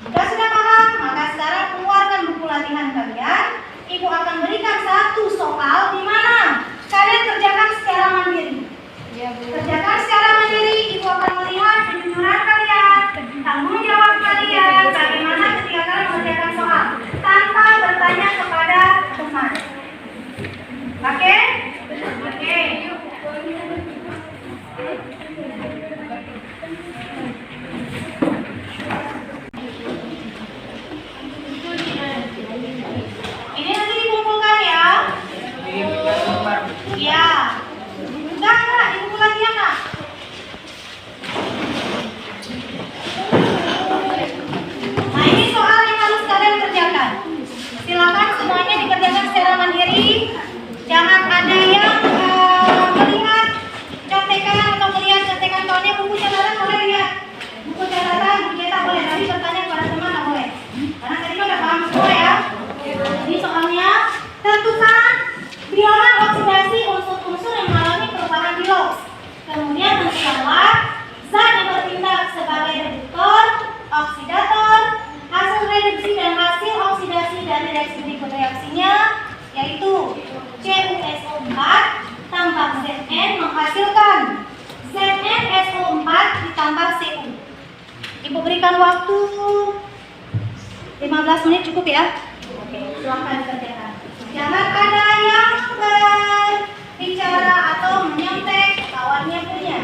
Speaker 1: Jika sudah paham, maka sekarang keluarkan buku latihan kalian. Ibu akan berikan satu soal di mana kalian kerjakan secara mandiri. Kerjakan secara mandiri, ibu akan melihat kejujuran kalian, tanggung jawab kalian, bagaimana ketika kalian mengerjakan soal tanpa bertanya kepada teman. Oke? Oke. Ini nanti dikumpulkan ya. Iya. Enggak, dikumpul lagi ya, Kak. Nah, ini soal yang harus kalian kerjakan. Silakan semuanya dikerjakan secara mandiri. Jangan ada yang melihat contekan atau melihat contekan soalnya buku catatan boleh lihat. Buku catatan, buku cetak boleh, tapi bertanya kepada teman nggak boleh. Karena tadi kan udah paham semua ya. Jadi soalnya tentukan bilangan oksidasi unsur-unsur yang mengalami perubahan di LOX. Kemudian tentukanlah zat yang bertindak sebagai reduktor, oksidator, hasil reduksi dan hasil oksidasi dari reaksi berikut reaksinya, yaitu CuSO4 tambah Zn menghasilkan ZnSO4 ditambah Cu. Ibu berikan waktu 15 menit cukup ya. Oke, silakan kerjakan. Jangan ada yang berbicara atau menyontek kawannya punya.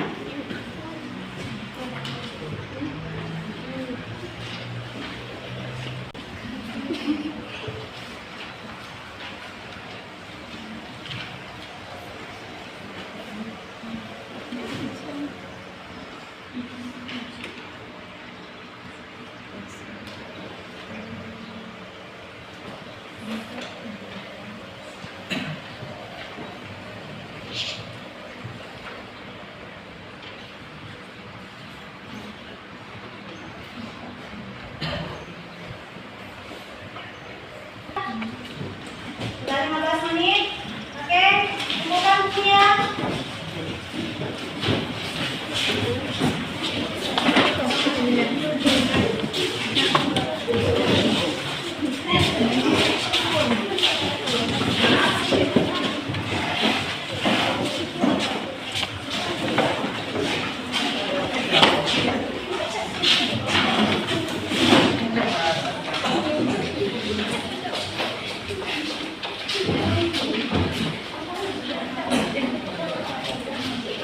Speaker 1: Sudah 15 menit. Oke, bukan bukunya.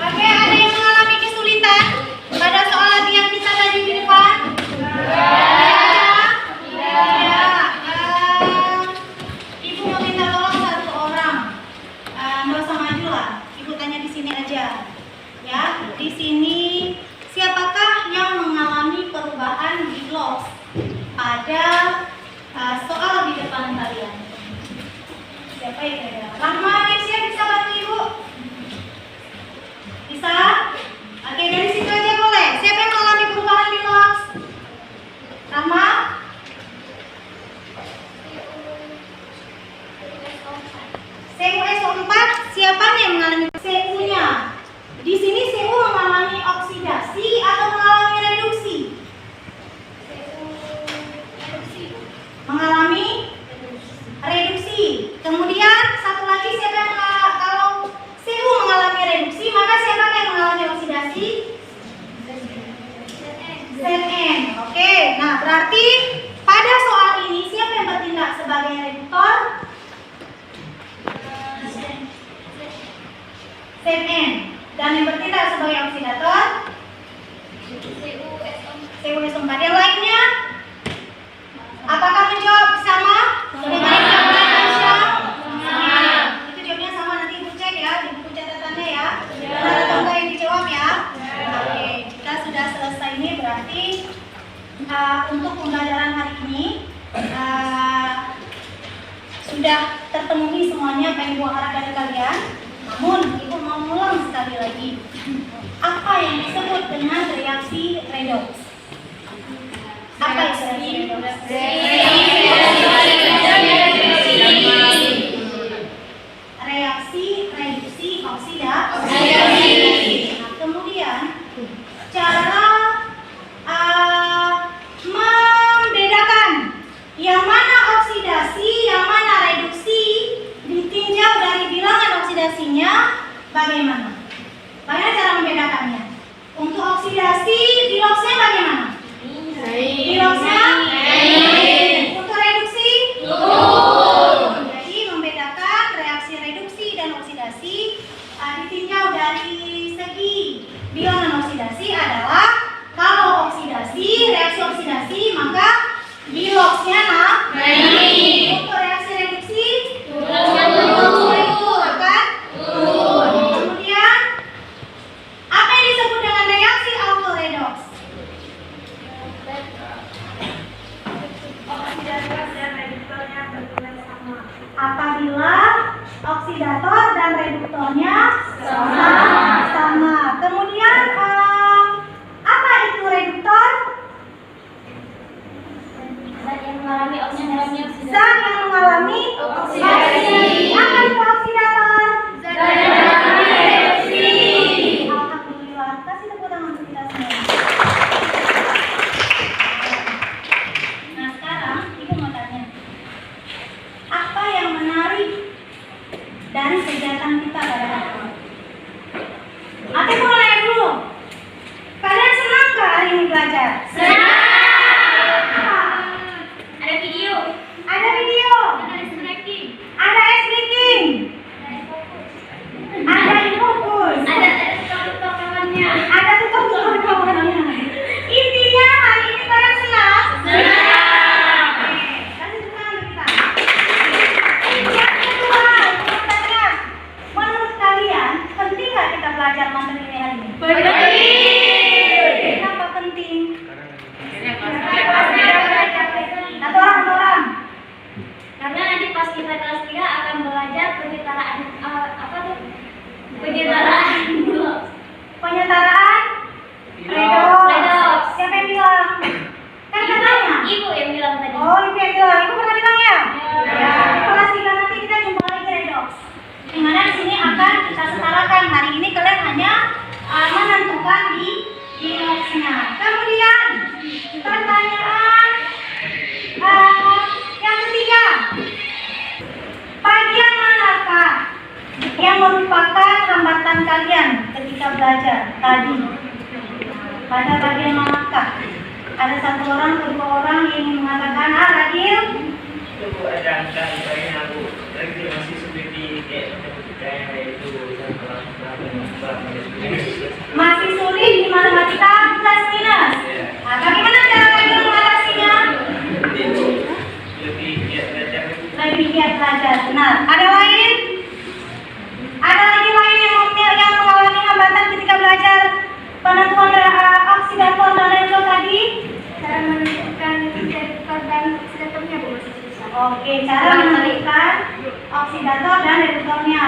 Speaker 1: Oke, ada yang mengalami kesulitan pada soal latihan kita tadi di depan? Ya. Ibu mau minta tolong satu orang. Nggak usah maju lah. Ibu tanya di sini aja. Ya, di sini siapakah yang mengalami perubahan di LOX pada soal di depan kalian? Siapa ya? Rahma, Kesia bisa bantu ibu? Bisa? Oke, dari situ aja boleh. Siapa yang mengalami perubahan di LOX? Rahma? CuSO4, siapa yang mengalami Cu-nya? Di sini Cu mengalami oksidasi atau mengalami reduksi? Mengalami reduksi. Kemudian satu lagi siapa yang kalau Cu mengalami reduksi, maka siapa yang mengalami oksidasi? Zn. Oke, nah berarti pada soal ini siapa yang bertindak sebagai ZN. Dan yang bertindak sebagai oksidator CuSO4. Yang lainnya apakah menjawab sama? Itu jawabnya sama, nanti ibu cek ya di buku catatannya ya. Benar atau enggak yang dijawab ya? Oke, kita sudah selesai ini berarti untuk pembelajaran hari ini sudah terpenuhi semuanya apa yang ibu harap dari kalian. Namun ibu mau ulang sekali lagi. Apa yang disebut dengan reaksi redox? Apa itu reaksi redox? Reaksi reduksi oksidasi. Nah, kemudian cara membedakan yang mana oksidasi, yang mana reduksi ditinjau dari bilangan oksidasinya bagaimana? Bagaimana cara membedakannya? Untuk oksidasi, biloxnya bagaimana? Biloxnya untuk reduksi? Jadi membedakan reaksi reduksi dan oksidasi ditinjau dari segi bilangan oksidasi adalah kalau oksidasi, reaksi oksidasi maka biloxnya naik. Untuk reaksi reduksi akan turun. Kemudian apa yang disebut dengan reaksi autoredox?
Speaker 4: Oksidator dan reduktornya bertugas sama.
Speaker 1: Apabila oksidator dan reduktornya sama. Kemudian apa itu reduktor?
Speaker 3: Zat yang mengalami oksidasi.
Speaker 1: Zat yang mengalami oksidasi. Apa itu oksidator? Zat yang mengalami reduksi. Alhamdulillah. Kasih tepuk tangan untuk kita semua. Nah sekarang ibu mau tanya, apa yang menarik dari kegiatan kita pada hari ini? Aku mau nanya dulu. Kalian senang nggak hari ini belajar?
Speaker 3: Ada video.
Speaker 1: Ada video.
Speaker 3: Ada stretching.
Speaker 1: Ada ice breaking. Ada fokus.
Speaker 3: Ada tukang kawannya.
Speaker 1: Ada tukang kawannya. Intinya hari ini kalian senang? Oke, kasih tepuk tangan untuk kita. Yang kedua, aku mau tanya, menurut kalian penting nggak kita belajar materi ini hari ini? Kenapa penting? Satu orang.
Speaker 3: Karena nanti pas kita kelas 3 akan belajar penyetaraan apa tuh? Penyetaraan
Speaker 1: Penyetaraan redox. Siapa yang bilang? Kan katanya.
Speaker 3: Ibu yang bilang tadi.
Speaker 1: Oh, ibu yang bilang. Ibu pernah bilang ya?
Speaker 3: Ya.
Speaker 1: Di kelas 3 nanti kita jumpa lagi redox. Di mana di sini akan kita setarakan. Hari ini kalian hanya menentukan di redoxnya. Kemudian pertanyaan yang ketiga. Bagian manakah yang merupakan hambatan kalian ketika belajar tadi? Pada bagian manakah? Ada satu orang atau dua orang yang ingin mengatakan, Radil?
Speaker 5: Itu ada angka yang aku lagi masih seperti kayak itu
Speaker 1: Masih sulit di matematika plus minus. Nah, bagaimana cara kalian mengatasinya? Lebih giat belajar. Benar. Ada lain? Ada lagi lain yang mengalami hambatan ketika belajar penentuan oksidator dan reduktor tadi?
Speaker 4: Cara menentukan reduktor dan oksidatornya Bu masih susah.
Speaker 1: Oke, cara menentukan oksidator dan reduktornya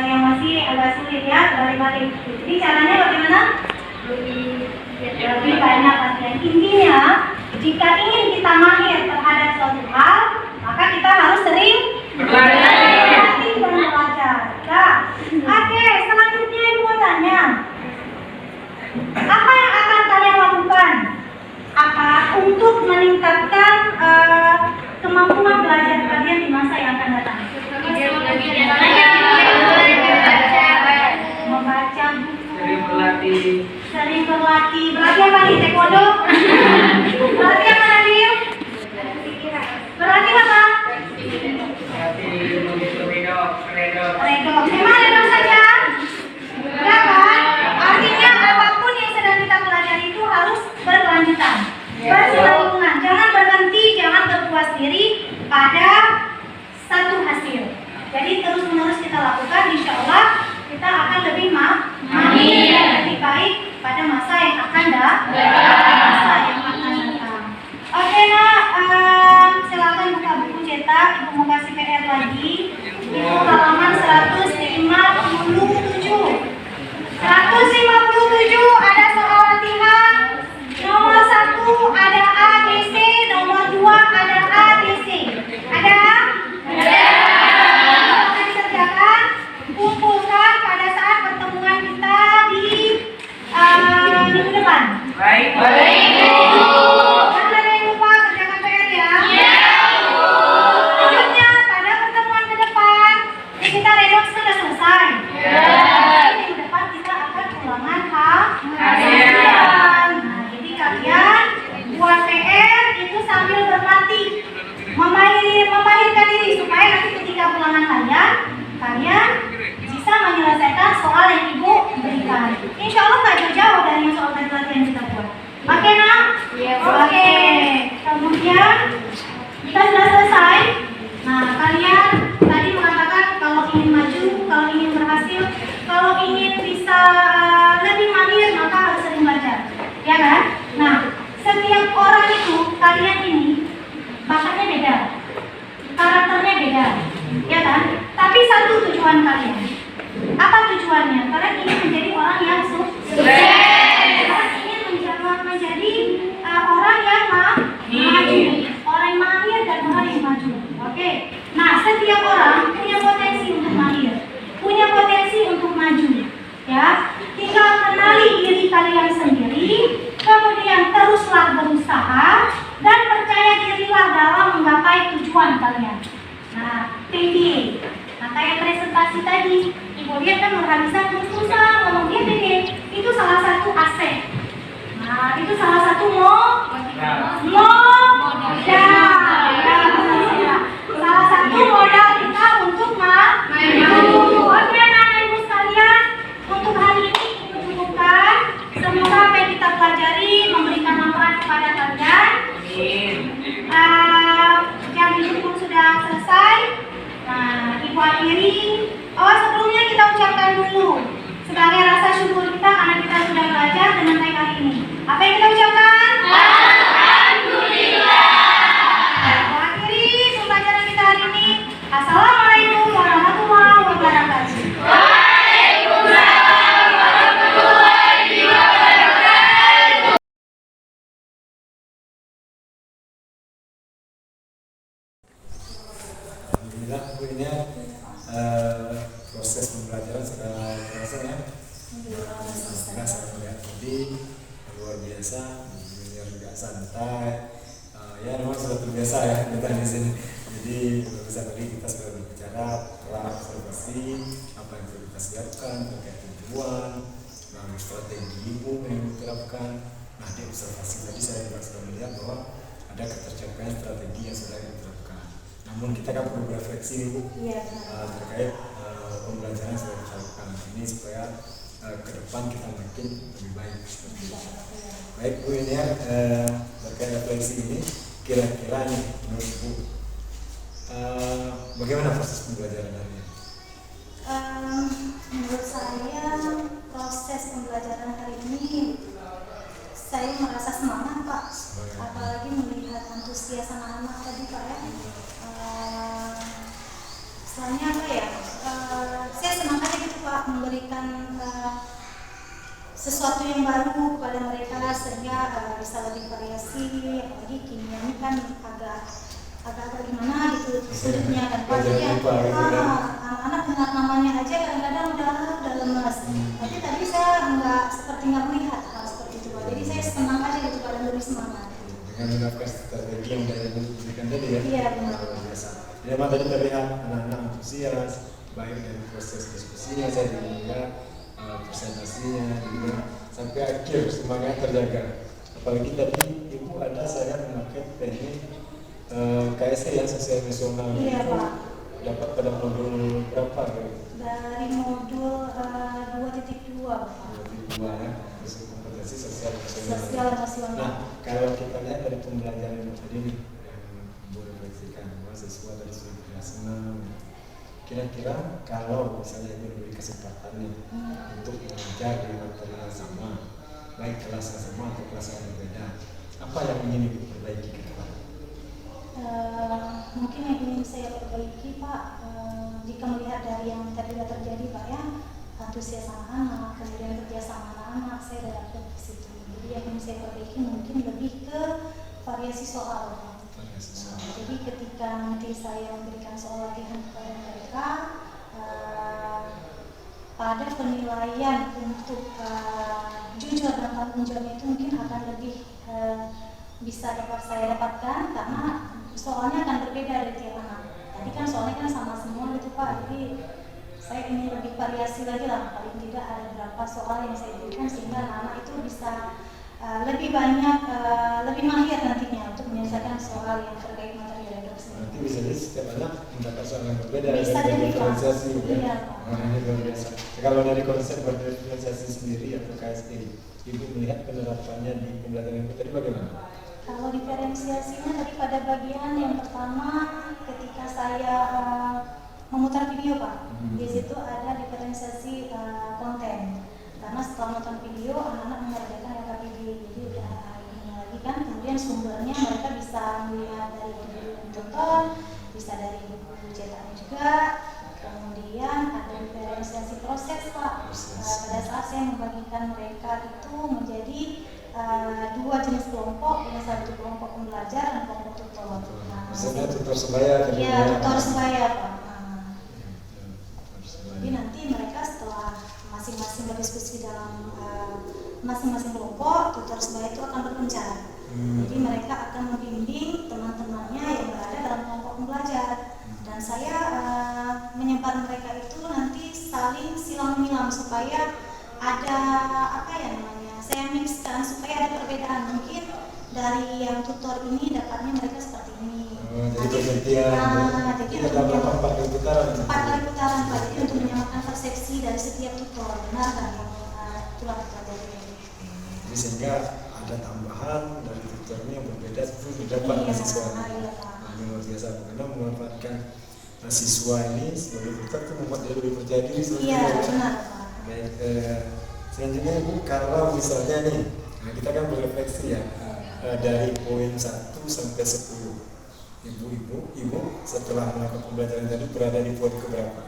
Speaker 1: yang masih agak sulit ya, balik-balik. Jadi caranya bagaimana? Lebih banyak latihan. Intinya, jika ingin kita mahir terhadap suatu hal, maka kita harus sering berlatih dan belajar. Nah, oke, selanjutnya ibu mau tanya, apa yang akan kalian lakukan? Apa untuk meningkatkan kemampuan belajar kalian di masa yang akan datang? Membaca buku, sering berlatih. Berlatih apa nih? Taekwondo? Berlatih apa nih? Berlatih apa? ada satu hasil. Jadi terus menerus kita lakukan, insya Allah kita akan lebih lebih baik pada masa yang akan datang. Oke nak, silakan buka buku cetak. Ibu mau kasih PR lagi. Ibu halaman 157. 157 ada soal latihan. Nomor 1 ada ABC, nomor 2 ada ABC. Ada? Akan dikerjakan, kumpulkan pada saat pertemuan kita di minggu depan.
Speaker 5: Baik.
Speaker 1: Jangan ada yang lupa kerjakan PR ya. Selanjutnya pada pertemuan ke depan, ini kita redox sudah selesai. Minggu depan kita akan ulangan harian. Nah, jadi kalian buat PR itu sambil berlatih, memahirkan diri supaya nanti ketika ulangan harian kalian bisa menyelesaikan soal yang ibu berikan. Insya Allah nggak jauh-jauh dari soal tadi yang kita buat. Oke nak? Oke. Kemudian kita sudah selesai. Nah, kalian tadi mengatakan kalau ingin maju, kalau ingin berhasil, kalau ingin bisa lebih mahir maka harus sering belajar, ya kan? Nah, setiap orang itu kalian ini bakatnya beda, karakternya beda, ya kan? Tapi satu tujuan kalian. Apa tujuannya? Kalian ingin menjadi orang yang sukses. Kalian ingin menjadi orang yang maju, orang yang mahir dan orang yang maju. Oke. Nah, setiap orang punya potensi untuk mahir, punya potensi untuk maju. Ya, tinggal kenali diri kalian sendiri, kemudian teruslah berusaha dan percaya dirilah dalam menggapai tujuan kalian. Nah, tinggi. Nah, kayak presentasi tadi, ibu lihat kan Nurhaliza susah ngomong dia tinggi. Itu salah satu aset. Nah, itu salah satu modal. Salah satu modal kita untuk maju. Oke, anak ibu sekalian, untuk hari ini kita cukupkan. Semoga apa yang kita pelajari memberikan manfaat kepada kalian. Jam itu sudah selesai. Nah, ibu akhiri. Sebelumnya kita ucapkan dulu sebagai rasa syukur kita karena kita sudah belajar dengan baik hari ini. Apa yang kita ucapkan? Alhamdulillah. Ibu akhiri pembelajaran kita hari ini. Assalamualaikum warahmatullahi wabarakatuh. Waalaikumsalam warahmatullahi wabarakatuh.
Speaker 8: Alhamdulillah, Bu, ini proses pembelajaran sudah terasa ya. Alhamdulillah, saya melihat tadi luar biasa, belajar juga santai. Ya memang sudah terbiasa ya kita di sini. Jadi bisa tadi kita sudah berbicara telah observasi apa yang perlu kita siapkan terkait tujuan, strategi ibu yang diterapkan. Nah, di observasi tadi saya juga sudah melihat bahwa ada ketercapaian strategi yang sudah diterapkan. Namun kita kan perlu berefleksi nih Bu, terkait pembelajaran yang sudah kita lakukan ini supaya ke depan kita makin lebih baik. Baik Bu, ini ya terkait refleksi ini kira-kira nih menurut Bu bagaimana proses pembelajaran hari ini?
Speaker 1: Menurut saya proses pembelajaran hari ini saya merasa semangat Pak, apalagi melihat antusias anak-anak tadi Pak ya. Soalnya apa ya, saya senang aja gitu Pak memberikan sesuatu yang baru kepada mereka sehingga bisa lebih variasi. Apalagi kimia ini kan agak gimana gitu sulitnya kan Pak. Jadi anak-anak dengar namanya aja kadang-kadang udah lemas. Tapi tadi saya nggak melihat hal seperti itu Pak. Jadi saya senang aja gitu Pak dan lebih semangat.
Speaker 8: Dengan menerapkan strategi yang sudah diberikan tadi ya.
Speaker 1: Iya benar.
Speaker 8: Biasa. Jadi memang tadi terlihat anak-anak antusias, baik dari proses diskusinya saya juga presentasinya juga sampai akhir semuanya terjaga. Apalagi tadi ibu ada saya memakai teknik KSE yang sosial nasional.
Speaker 1: Iya
Speaker 8: itu
Speaker 1: Pak.
Speaker 8: dapat pada modul berapa?
Speaker 1: Dari modul 2.2 Pak.
Speaker 8: 2 ya, kompetensi sosial nasional.
Speaker 1: Sosial nasional.
Speaker 8: Nah, kalau kita lihat dari pembelajaran tadi nih yang boleh presentasikan, mahasiswa dari seluruh kelas 6. Kira-kira kalau misalnya Ibu diberi kesempatan nih untuk mengajar di materi yang sama, baik kelas yang sama atau kelas yang berbeda, apa yang ingin Ibu perbaiki ke depan?
Speaker 1: Mungkin yang ingin saya perbaiki Pak, jika melihat dari yang tadi sudah terjadi Pak ya, antusias anak-anak, kemudian kerja sama anak-anak, saya sudah dapat di situ. Jadi yang ingin saya perbaiki mungkin lebih ke variasi soal. Jadi ketika nanti saya memberikan soal latihan kepada mereka, pada penilaian untuk jujur dan tanggung jawabnya itu mungkin akan lebih bisa dapat saya dapatkan karena soalnya akan berbeda dari tiap anak. Tadi kan soalnya kan sama semua gitu Pak, jadi saya ingin lebih variasi lagi lah, paling tidak ada beberapa soal yang saya berikan sehingga anak-anak itu bisa lebih banyak, lebih mahir nantinya untuk menyelesaikan soal yang terkait materi redaksi.
Speaker 8: Nanti bisa jadi setiap anak mendapat soal yang berbeda
Speaker 1: Bisa
Speaker 8: dari
Speaker 1: jadi, Pak.
Speaker 8: diferensiasi kan?
Speaker 1: Iya, Pak.
Speaker 8: Nah, ini luar biasa. Kalau dari konsep berdiferensiasi sendiri atau KSD, Ibu melihat penerapannya di pembelajaran Ibu tadi bagaimana?
Speaker 1: Kalau diferensiasinya tadi pada bagian yang pertama ketika saya memutar video Pak, di situ ada diferensiasi konten. Karena setelah nonton video anak-anak mengerjakan LKPD, jadi ini lagi kan, kemudian sumbernya mereka bisa melihat dari video yang ditonton, bisa dari buku cetaknya juga. Kemudian ada diferensiasi proses Pak. Pada saat saya membagikan mereka itu menjadi dua jenis kelompok, yang satu kelompok pembelajar dan kelompok tutor.
Speaker 8: Misalnya tutor sebaya.
Speaker 1: Iya, tutor sebaya Pak. Jadi nanti mereka setelah masing-masing berdiskusi dalam masing-masing kelompok, tutor sebaya itu akan berpencar. Jadi mereka akan membimbing teman-temannya yang berada dalam kelompok pembelajar. Dan saya menyebar mereka itu nanti saling silang menyilang supaya ada apa ya namanya, saya mixkan supaya ada perbedaan. Mungkin dari yang tutor ini dapatnya mereka seperti ini.
Speaker 8: Jadi pergantian.
Speaker 1: Jadi
Speaker 8: ada berapa 4 kali putaran?
Speaker 1: 4 kali putaran Pak. Jadi untuk menyamakan persepsi dari setiap tutor, benar kan yang itulah pelajari.
Speaker 8: Jadi sehingga ada tambahan dari tutornya yang berbeda itu didapat mahasiswa.
Speaker 1: Iya Pak.
Speaker 8: Ini luar biasa karena memanfaatkan siswa ini sebagai tutor itu membuat dia lebih percaya diri.
Speaker 1: Iya benar Pak.
Speaker 8: Baik, selanjutnya Ibu, kalau misalnya nih, nah kita kan berefleksi ya dari poin 1 sampai 10. Ibu setelah melakukan pembelajaran tadi berada di poin keberapa?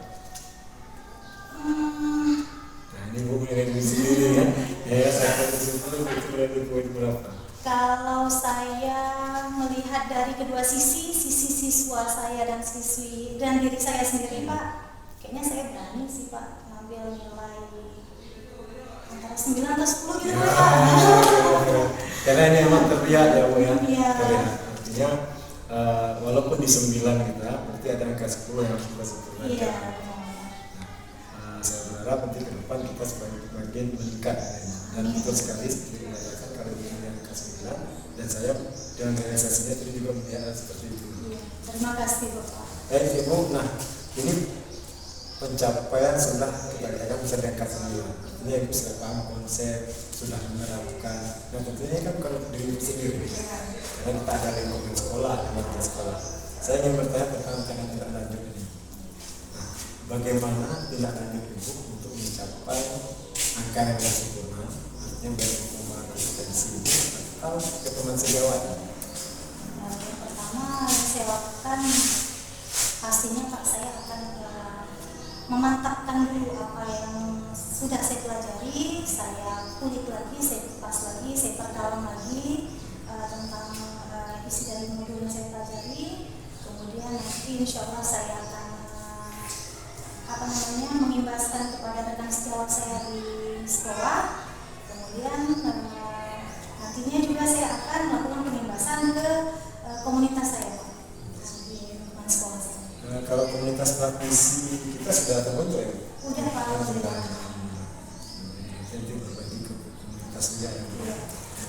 Speaker 8: Nah ini Ibu menilai diri sendiri ya. Ya sampai 10 itu berada di poin berapa?
Speaker 1: Kalau saya melihat dari kedua sisi siswa saya dan siswi dan diri saya sendiri Pak, kayaknya saya berani sih Pak ngambil nilai antara 9 atau 10 gitu Pak.
Speaker 8: Karena ini memang terlihat ya Bu ya.
Speaker 1: Iya.
Speaker 8: Terlihat. Artinya walaupun di 9 kita, berarti ada angka 10 yang harus kita sempurnakan.
Speaker 1: Iya.
Speaker 8: Saya berharap nanti ke depan kita semakin meningkat dan betul sekali seperti mengatakan kalau ini angka 9 dan saya dengan realisasinya tadi juga melihat seperti itu.
Speaker 1: Terima kasih Bapak.
Speaker 8: Baik Ibu, nah ini pencapaian sudah kita katakan bisa diangkat 9. Ini Ibu sudah paham konsep, sudah menerapkan. Nah tentunya kan kalau diri sendiri, karena kita ada lingkungan sekolah, lingkungan sekolah. Saya ingin bertanya tentang tindak lanjut ini. Nah, bagaimana tindak lanjut Ibu untuk mencapai angka yang sudah sempurna, artinya baik pengembangan kompetensi atau keteman sejawat?
Speaker 1: Yang pertama saya lakukan pastinya Pak, saya akan memantapkan dulu apa yang sudah saya pelajari, saya kulik lagi, saya kupas lagi, saya perdalam lagi tentang isi dari modul yang saya pelajari. Kemudian nanti insya Allah saya akan mengimbaskan kepada rekan sejawat saya di sekolah. Kemudian nantinya juga saya akan melakukan pengimbasan ke komunitas saya di lingkungan sekolah saya.
Speaker 8: Kalau komunitas praktisi kita sudah terbentuk ya?
Speaker 1: Udah Pak.
Speaker 8: Nanti berbagi ke komunitas juga ya.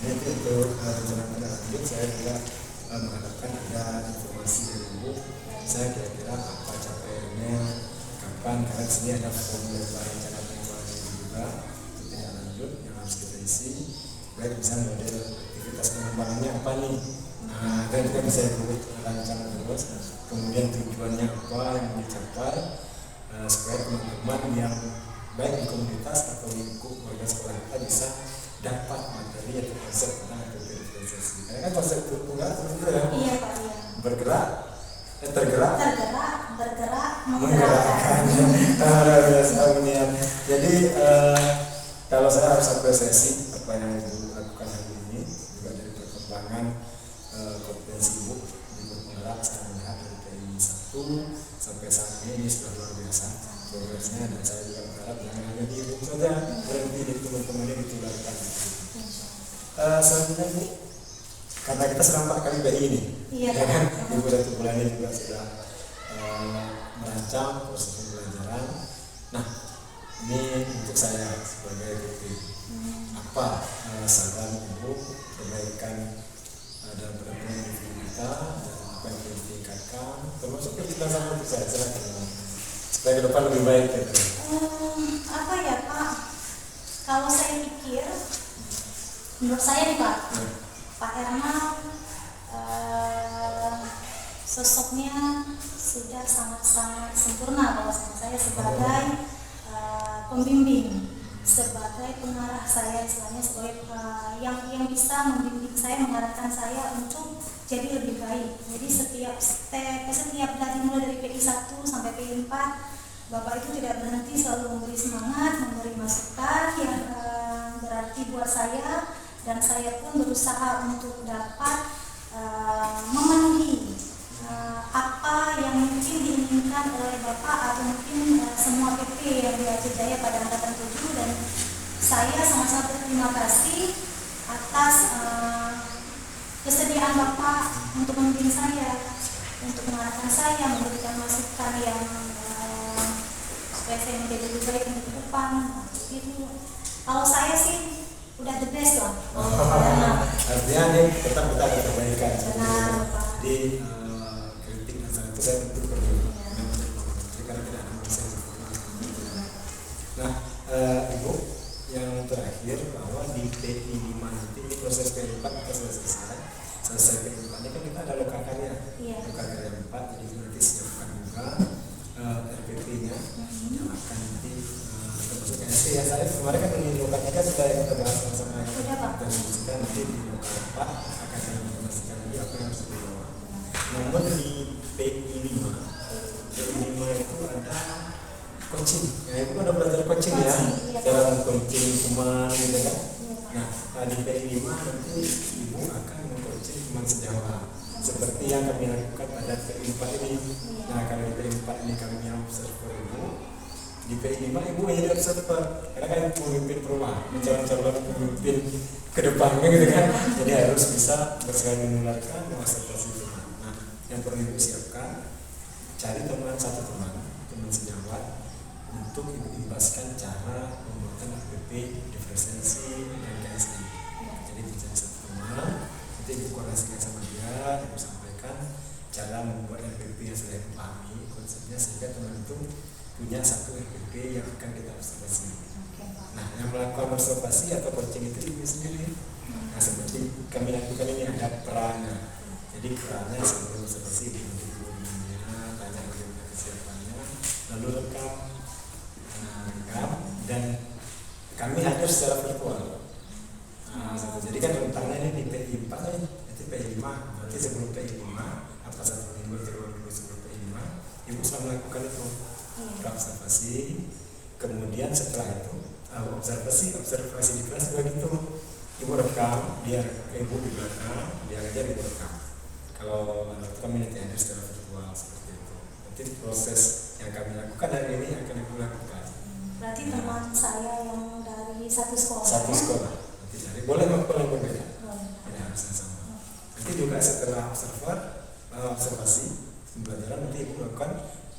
Speaker 8: Ini untuk rencana lanjut saya juga mengharapkan ada informasi dari Ibu. Saya kira-kira apa capaiannya, kapan, karena di sini ada formulir rencana pengembangan juga untuk tindak lanjut yang harus kita isi. Baik misalnya model aktivitas pengembangannya apa nih? Nah, itu kan bisa Ibu rancang terus. Kemudian tujuannya apa yang mau dicapai, supaya teman-teman yang baik di komunitas atau lingkup warga sekolah kita bisa dapat materi atau konsep tentang aktivitas diferensiasi. Karena kan konsep tunggal itu ya.
Speaker 1: Iya Pak, iya.
Speaker 8: Bergerak, tergerak,
Speaker 1: bergerak,
Speaker 8: menggerakkan. Biasa kemudian. Jadi kalau saya harus apresiasi apa yang Ibu lakukan hari ini juga dari perkembangan kompetensi Ibu di penggerak. Saya melihat dari PI 1 sampai saat ini sudah luar biasa progresnya, dan saya juga berharap jangan hanya di Ibu saja, berhenti di teman-teman ini ditularkan. Selanjutnya Bu, karena kita sedang 4 kali PI ini,
Speaker 1: Iya,
Speaker 8: ya kan? Ibu 1 bulan ini juga sudah merancang proses pembelajaran. Nah, ini untuk saya sebagai PT, apa saran Ibu perbaikan dalam penerapan individu kita dan apa yang perlu ditingkatkan, termasuk kejelasan untuk saya silakan supaya ke depan lebih baik gitu.
Speaker 1: Apa ya Pak? Kalau saya pikir, menurut saya nih Pak, Pak Ermal sosoknya sudah sangat-sangat sempurna kalau saya sebagai pembimbing, sebagai pengarah saya, istilahnya sebagai yang bisa membimbing saya, mengarahkan saya untuk jadi lebih baik. Jadi setiap mulai dari PI 1 sampai PI 4, Bapak itu tidak berhenti, selalu memberi semangat, memberi masukan yang berarti buat saya, dan saya pun berusaha untuk dapat memenuhi apa yang mungkin diinginkan oleh Bapak atau mungkin semua PP yang di Aceh Jaya pada angkatan 7, dan saya sangat-sangat berterima kasih atas kesediaan Bapak untuk membimbing saya, untuk mengarahkan saya, memberikan masukan yang supaya saya menjadi lebih baik untuk ke depan. Gitu. Kalau saya sih udah the best lah.
Speaker 8: Artinya nih tetap kita ada perbaikan.
Speaker 1: Benar, Pak.
Speaker 8: Di kritik dan saran itu saya tentu perlu. Karena tidak ada manusia yang sempurna. Nah, Ibu, yang terakhir bahwa di PI 5 nanti ini proses PI 4 kita sudah selesai PI 4 ini kan kita ada loka karya.
Speaker 1: Iya.
Speaker 8: Loka karya 4, jadi nanti siapkan juga RPP-nya, nyalakan nanti termasuk KSC ya. Saya kemarin kan di loka karya sudah kita bahas sama-sama ya.
Speaker 1: Sudah, Pak.
Speaker 8: Dan diskusikan nanti di loka 4 akan kami informasikan lagi apa yang harus dibawa. Namun di PI 5 itu ada coaching. Ya, Ibu kan udah belajar coaching ya,
Speaker 1: Iya.
Speaker 8: cara coaching teman gitu kan. Nah, di PI 5 nanti Ibu akan meng-coaching teman sejawat seperti yang kami lakukan pada PI 4 ini. Nah, kalau di PI 4 ini kami yang observer Ibu, di PI 5 Ibu menjadi observer karena kan pemimpin perumahan, calon-calon pemimpin ke depannya gitu kan. Jadi harus bisa bersekali menularkan observasi teman. Nah, yang perlu Ibu siapkan, cari satu teman sejawat untuk Ibu imbaskan cara pembuatan APP diferensiasi dan KSI. Jadi dicari satu teman, nanti Ibu koordinasikan sama dia, Ibu sampaikan cara membuat RPP yang sudah Ibu pahami konsepnya, sehingga teman itu punya satu RPP yang akan kita observasi. Nah, yang melakukan observasi atau coaching itu Ibu sendiri. Nah, seperti kami lakukan ini ada perannya. Jadi perannya sebelum observasi Ibu tanya bagaimana kesiapannya, lalu rekam, dan kami hadir secara virtual. Jadi kan rentangnya ini di PI 4 nih, itu PI 5. Berarti sebelum PI 5 atau 1 minggu atau 2 minggu sebelum PI 5, Ibu sudah melakukan itu observasi. Kemudian setelah itu observasi di kelas juga gitu. Ibu rekam, dia Ibu di belakang, dia aja Ibu rekam. Kalau kami nanti hadir secara virtual seperti itu. Nanti proses yang kami lakukan hari ini akan Ibu lakukan.
Speaker 1: Berarti teman saya yang dari satu sekolah.
Speaker 8: Satu sekolah. Nanti cari boleh melakukan yang berbeda. Tidak harus yang sama. Nanti juga setelah observasi pembelajaran nanti Ibu lakukan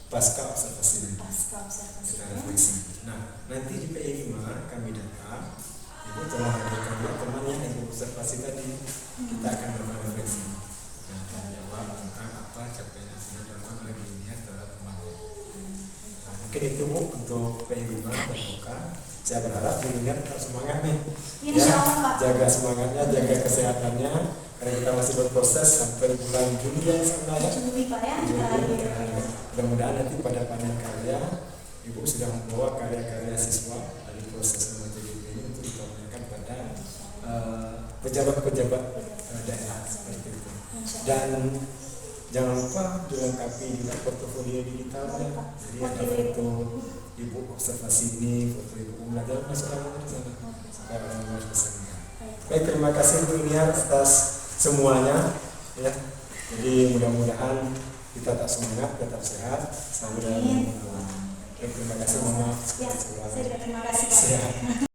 Speaker 8: pasca observasi. Kita refleksi. Nah, nanti di PI 5 kami datang, Ibu telah hadirkan dua teman yang Ibu observasi tadi. Kita akan melakukan refleksi. Nah, jawab tentang apa capaian yang sudah dilakukan oleh dirinya terhadap temannya. Nah, mungkin itu Bu untuk PI 5 terbuka. Saya berharap dirinya tetap semangat nih.
Speaker 1: Insya Allah, Pak.
Speaker 8: Jaga semangatnya, jaga kesehatannya, karena kita masih berproses sampai bulan Juni ya sebenarnya.
Speaker 1: Juli Pak ya.
Speaker 8: Juni, mudah-mudahan nanti pada panen karya Ibu sudah membawa karya-karya siswa dari proses MTBP ini untuk ditanyakan pada pejabat-pejabat daerah seperti itu. Dan jangan lupa dilengkapi juga portofolio digitalnya. Jadi ada foto Ibu observasi ini, foto Ibu belajar masukkan di sana supaya orang bisa. Baik, terima kasih Bu Iniar atas semuanya ya. Jadi mudah-mudahan kita tetap semangat, tetap sehat, selalu dalam terima kasih Mama.
Speaker 1: Ya, saya juga terima kasih Pak.
Speaker 8: Sehat.